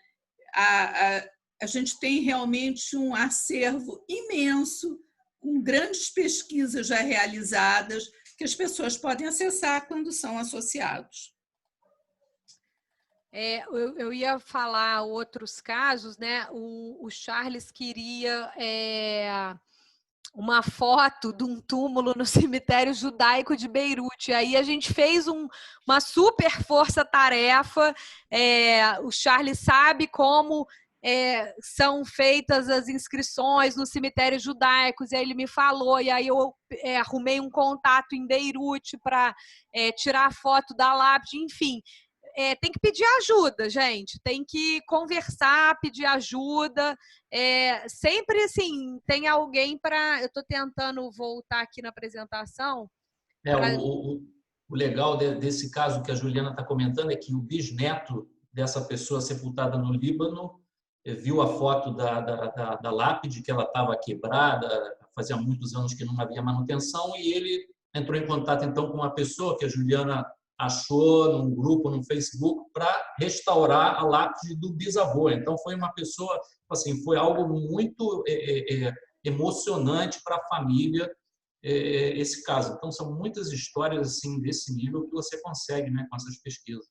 [SPEAKER 1] A gente tem realmente um acervo imenso, com grandes pesquisas já realizadas, que as pessoas podem acessar quando são associados.
[SPEAKER 4] Eu ia falar outros casos, né? O Charles queria uma foto de um túmulo no cemitério judaico de Beirute. Aí a gente fez uma super força-tarefa. O Charles sabe como são feitas as inscrições nos cemitérios judaicos, e aí ele me falou, e aí eu arrumei um contato em Beirute para tirar a foto da lápide, enfim. Tem que pedir ajuda, gente. Tem que conversar, pedir ajuda. Sempre, assim, tem alguém para... Eu estou tentando voltar aqui na apresentação.
[SPEAKER 2] O legal desse caso que a Juliana está comentando é que o bisneto dessa pessoa sepultada no Líbano viu a foto da lápide, que ela estava quebrada, fazia muitos anos que não havia manutenção, e ele entrou em contato, então, com uma pessoa que a Juliana achou num grupo, no Facebook, para restaurar a lápide do bisavô. Então, foi uma pessoa, assim, foi algo muito emocionante para a família, esse caso. Então, são muitas histórias assim, desse nível que você consegue, né, com essas pesquisas.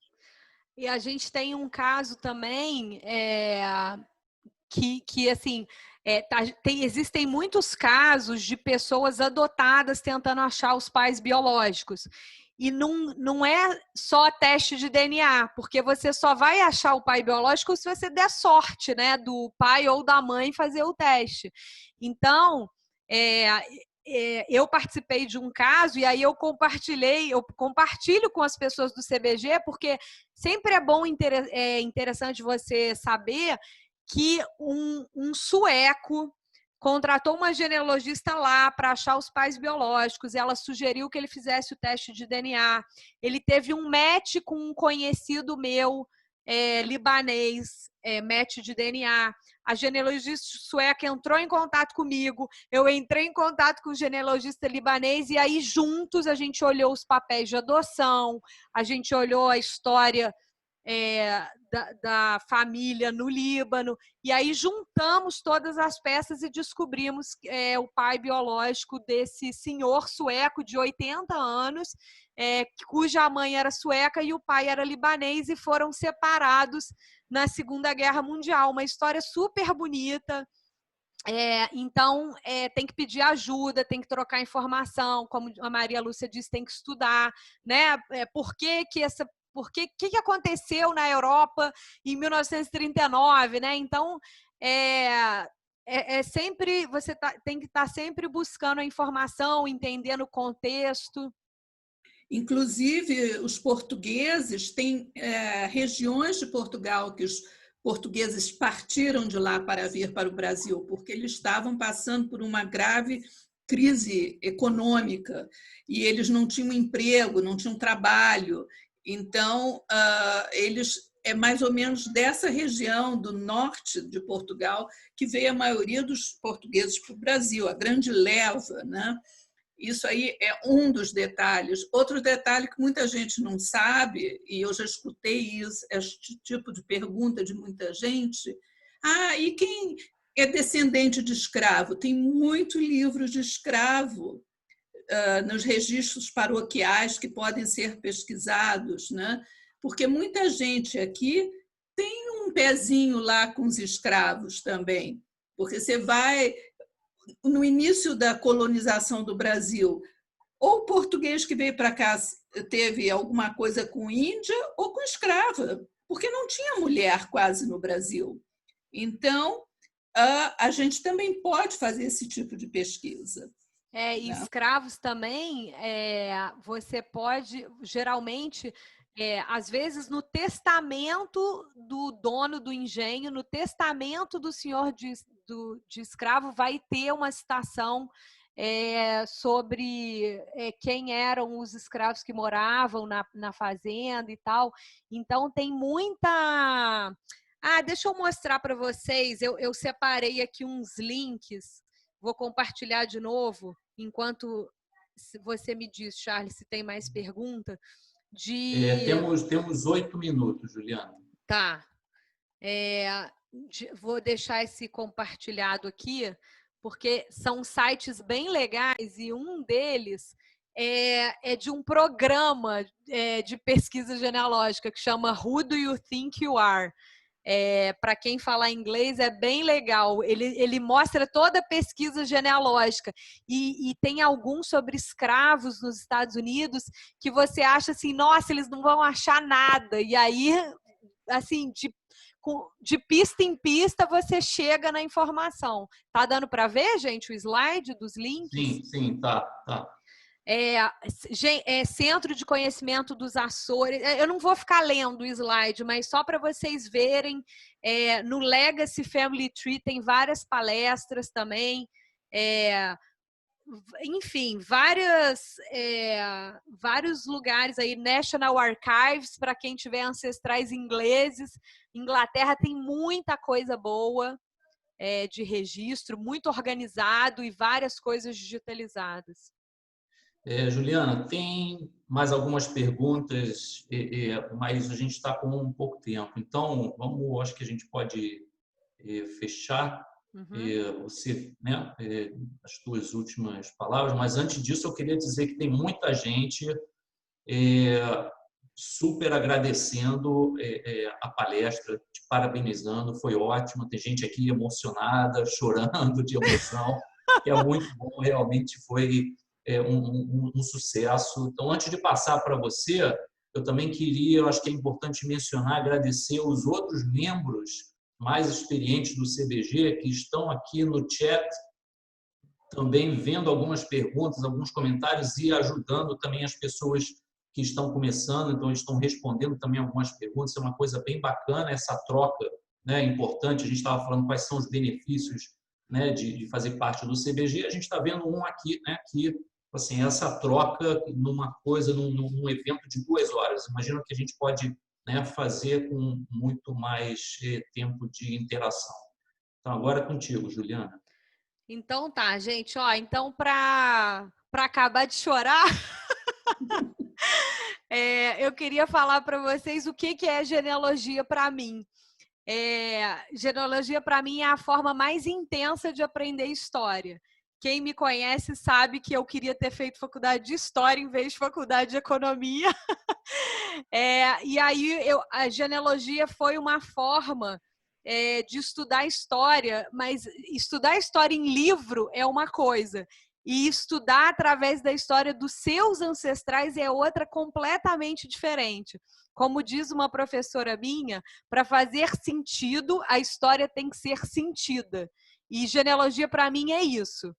[SPEAKER 4] E a gente tem um caso também que assim, existem muitos casos de pessoas adotadas tentando achar os pais biológicos. E não é só teste de DNA, porque você só vai achar o pai biológico se você der sorte, né, do pai ou da mãe fazer o teste. Então, eu participei de um caso e aí eu compartilho com as pessoas do CBG, porque sempre é bom, interessante você saber que um sueco contratou uma genealogista lá para achar os pais biológicos. Ela sugeriu que ele fizesse o teste de DNA. Ele teve um match com um conhecido meu, libanês, match de DNA. A genealogista sueca entrou em contato comigo, eu entrei em contato com o genealogista libanês, e aí juntos a gente olhou os papéis de adoção, a gente olhou a história da família no Líbano, e aí juntamos todas as peças e descobrimos o pai biológico desse senhor sueco de 80 anos, cuja mãe era sueca e o pai era libanês, e foram separados na Segunda Guerra Mundial. Uma história super bonita. Então, tem que pedir ajuda, tem que trocar informação, como a Maria Lúcia disse, tem que estudar, né? Por que aconteceu na Europa em 1939, né? Então, sempre você tem que estar sempre buscando a informação, entendendo o contexto.
[SPEAKER 1] Inclusive, os portugueses têm regiões de Portugal que os portugueses partiram de lá para vir para o Brasil, porque eles estavam passando por uma grave crise econômica e eles não tinham emprego, não tinham trabalho. Então, é mais ou menos dessa região do norte de Portugal que veio a maioria dos portugueses para o Brasil, a grande leva, né? Isso aí é um dos detalhes. Outro detalhe que muita gente não sabe, e eu já escutei este tipo de pergunta de muita gente, e quem é descendente de escravo? Tem muito livro de escravo nos registros paroquiais que podem ser pesquisados, né? Porque muita gente aqui tem um pezinho lá com os escravos também, porque você vai... No início da colonização do Brasil, ou o português que veio para cá teve alguma coisa com Índia ou com escrava, porque não tinha mulher quase no Brasil. Então, a gente também pode fazer esse tipo de pesquisa.
[SPEAKER 4] E escravos também, você pode, geralmente... às vezes, no testamento do dono do engenho, no testamento do senhor de escravo, vai ter uma citação sobre quem eram os escravos que moravam na fazenda e tal. Então, tem muita... deixa eu mostrar para vocês. Eu separei aqui uns links. Vou compartilhar de novo, enquanto você me diz, Charles, se tem mais pergunta.
[SPEAKER 2] Temos 8 minutos, Juliana.
[SPEAKER 4] Tá. Vou deixar esse compartilhado aqui, porque são sites bem legais e um deles é de um programa de pesquisa genealógica que chama Who Do You Think You Are? Para quem fala inglês, é bem legal. Ele mostra toda a pesquisa genealógica e tem alguns sobre escravos nos Estados Unidos que você acha assim, nossa, eles não vão achar nada. E aí, assim, de pista em pista, você chega na informação. Tá dando para ver, gente, o slide dos links?
[SPEAKER 2] Sim, tá.
[SPEAKER 4] Centro de Conhecimento dos Açores. Eu não vou ficar lendo o slide, mas só para vocês verem, no Legacy Family Tree tem várias palestras também, enfim, vários lugares aí, National Archives, para quem tiver ancestrais ingleses. Inglaterra tem muita coisa boa de registro, muito organizado e várias coisas digitalizadas.
[SPEAKER 2] Juliana, tem mais algumas perguntas, mas a gente está com um pouco tempo. Então, acho que a gente pode fechar. Você, né, as tuas últimas palavras, mas antes disso eu queria dizer que tem muita gente super agradecendo a palestra, te parabenizando, foi ótimo. Tem gente aqui emocionada, chorando de emoção, que é muito bom, realmente foi um sucesso. Então, antes de passar para você, eu também queria, eu acho que é importante mencionar, agradecer os outros membros mais experientes do CBG que estão aqui no chat, também vendo algumas perguntas, alguns comentários e ajudando também as pessoas que estão começando. Então, eles estão respondendo também algumas perguntas. É uma coisa bem bacana essa troca, né, importante. A gente estava falando quais são os benefícios, né, de fazer parte do CBG. A gente está vendo um aqui, né, que assim, essa troca num evento de 2 horas. Imagino que a gente pode, né, fazer com muito mais tempo de interação. Então, agora é contigo, Juliana.
[SPEAKER 4] Então tá, gente. Então, para acabar de chorar, Eu queria falar para vocês o que é genealogia para mim. Genealogia para mim é a forma mais intensa de aprender história. Quem me conhece sabe que eu queria ter feito faculdade de História em vez de faculdade de Economia. E aí a genealogia foi uma forma de estudar história, mas estudar história em livro é uma coisa. E estudar através da história dos seus ancestrais é outra completamente diferente. Como diz uma professora minha, para fazer sentido, a história tem que ser sentida. E genealogia, para mim, é isso.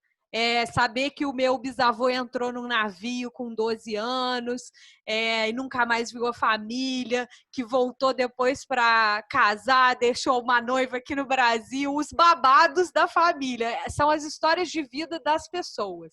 [SPEAKER 4] Saber que o meu bisavô entrou num navio com 12 anos e nunca mais viu a família, que voltou depois para casar, deixou uma noiva aqui no Brasil, os babados da família. São as histórias de vida das pessoas.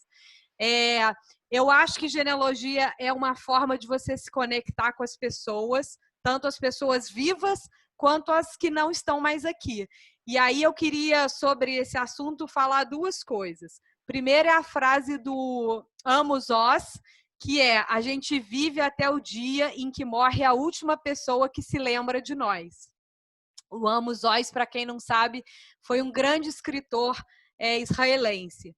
[SPEAKER 4] Eu acho que genealogia é uma forma de você se conectar com as pessoas, tanto as pessoas vivas quanto as que não estão mais aqui. E aí eu queria, sobre esse assunto, falar duas coisas. Primeiro é a frase do Amos Oz, que é: a gente vive até o dia em que morre a última pessoa que se lembra de nós. O Amos Oz, para quem não sabe, foi um grande escritor israelense.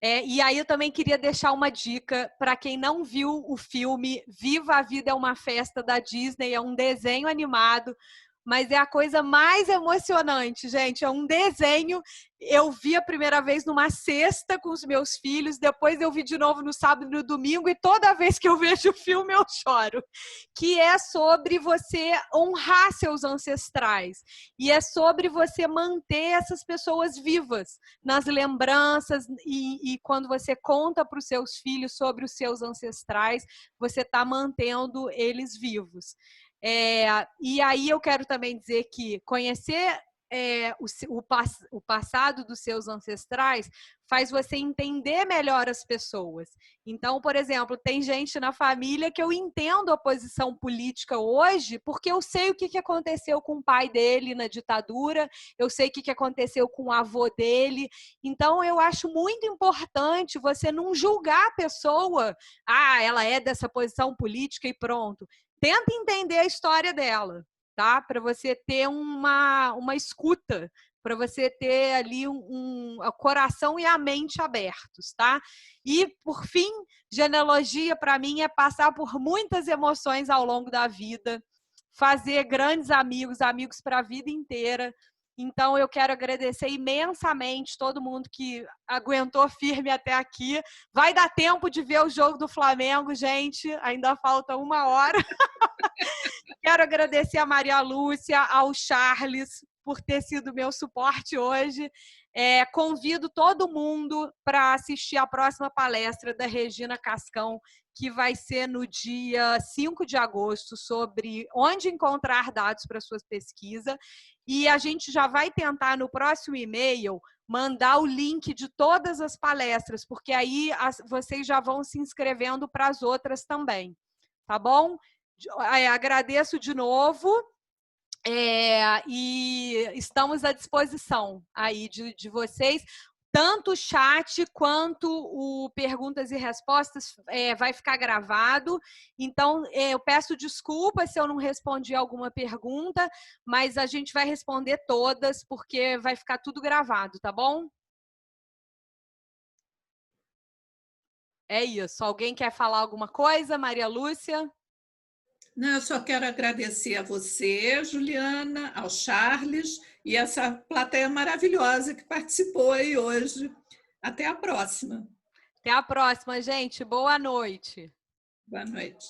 [SPEAKER 4] E aí eu também queria deixar uma dica para quem não viu o filme Viva a Vida é uma Festa, da Disney. É um desenho animado, mas é a coisa mais emocionante, gente. É um desenho. Eu vi a primeira vez numa sexta com os meus filhos, depois eu vi de novo no sábado e no domingo, e toda vez que eu vejo o filme eu choro. Que é sobre você honrar seus ancestrais. E é sobre você manter essas pessoas vivas nas lembranças, e quando você conta para os seus filhos sobre os seus ancestrais, você está mantendo eles vivos. E aí eu quero também dizer que conhecer o passado dos seus ancestrais faz você entender melhor as pessoas. Então, por exemplo, tem gente na família que eu entendo a posição política hoje porque eu sei o que aconteceu com o pai dele na ditadura, eu sei o que aconteceu com o avô dele. Então, eu acho muito importante você não julgar a pessoa, ela é dessa posição política e pronto. Tenta entender a história dela, tá? Para você ter uma escuta, para você ter ali o coração e a mente abertos, tá? E, por fim, genealogia, para mim, é passar por muitas emoções ao longo da vida, fazer grandes amigos para a vida inteira. Então, eu quero agradecer imensamente todo mundo que aguentou firme até aqui. Vai dar tempo de ver o jogo do Flamengo, gente. Ainda falta 1 hora. Quero agradecer a Maria Lúcia, ao Charles, por ter sido meu suporte hoje. Convido todo mundo para assistir a próxima palestra da Regina Cascão, que vai ser no dia 5 de agosto, sobre onde encontrar dados para suas pesquisas. E a gente já vai tentar, no próximo e-mail, mandar o link de todas as palestras, porque aí vocês já vão se inscrevendo para as outras também. Tá bom? Agradeço de novo. E estamos à disposição aí de vocês. Tanto o chat quanto o perguntas e respostas vai ficar gravado. Então, eu peço desculpas se eu não respondi alguma pergunta, mas a gente vai responder todas, porque vai ficar tudo gravado, tá bom? É isso. Alguém quer falar alguma coisa? Maria Lúcia?
[SPEAKER 1] Não, eu só quero agradecer a você, Juliana, ao Charles e essa plateia maravilhosa que participou aí hoje. Até a próxima.
[SPEAKER 4] Até a próxima, gente. Boa noite.
[SPEAKER 1] Boa noite.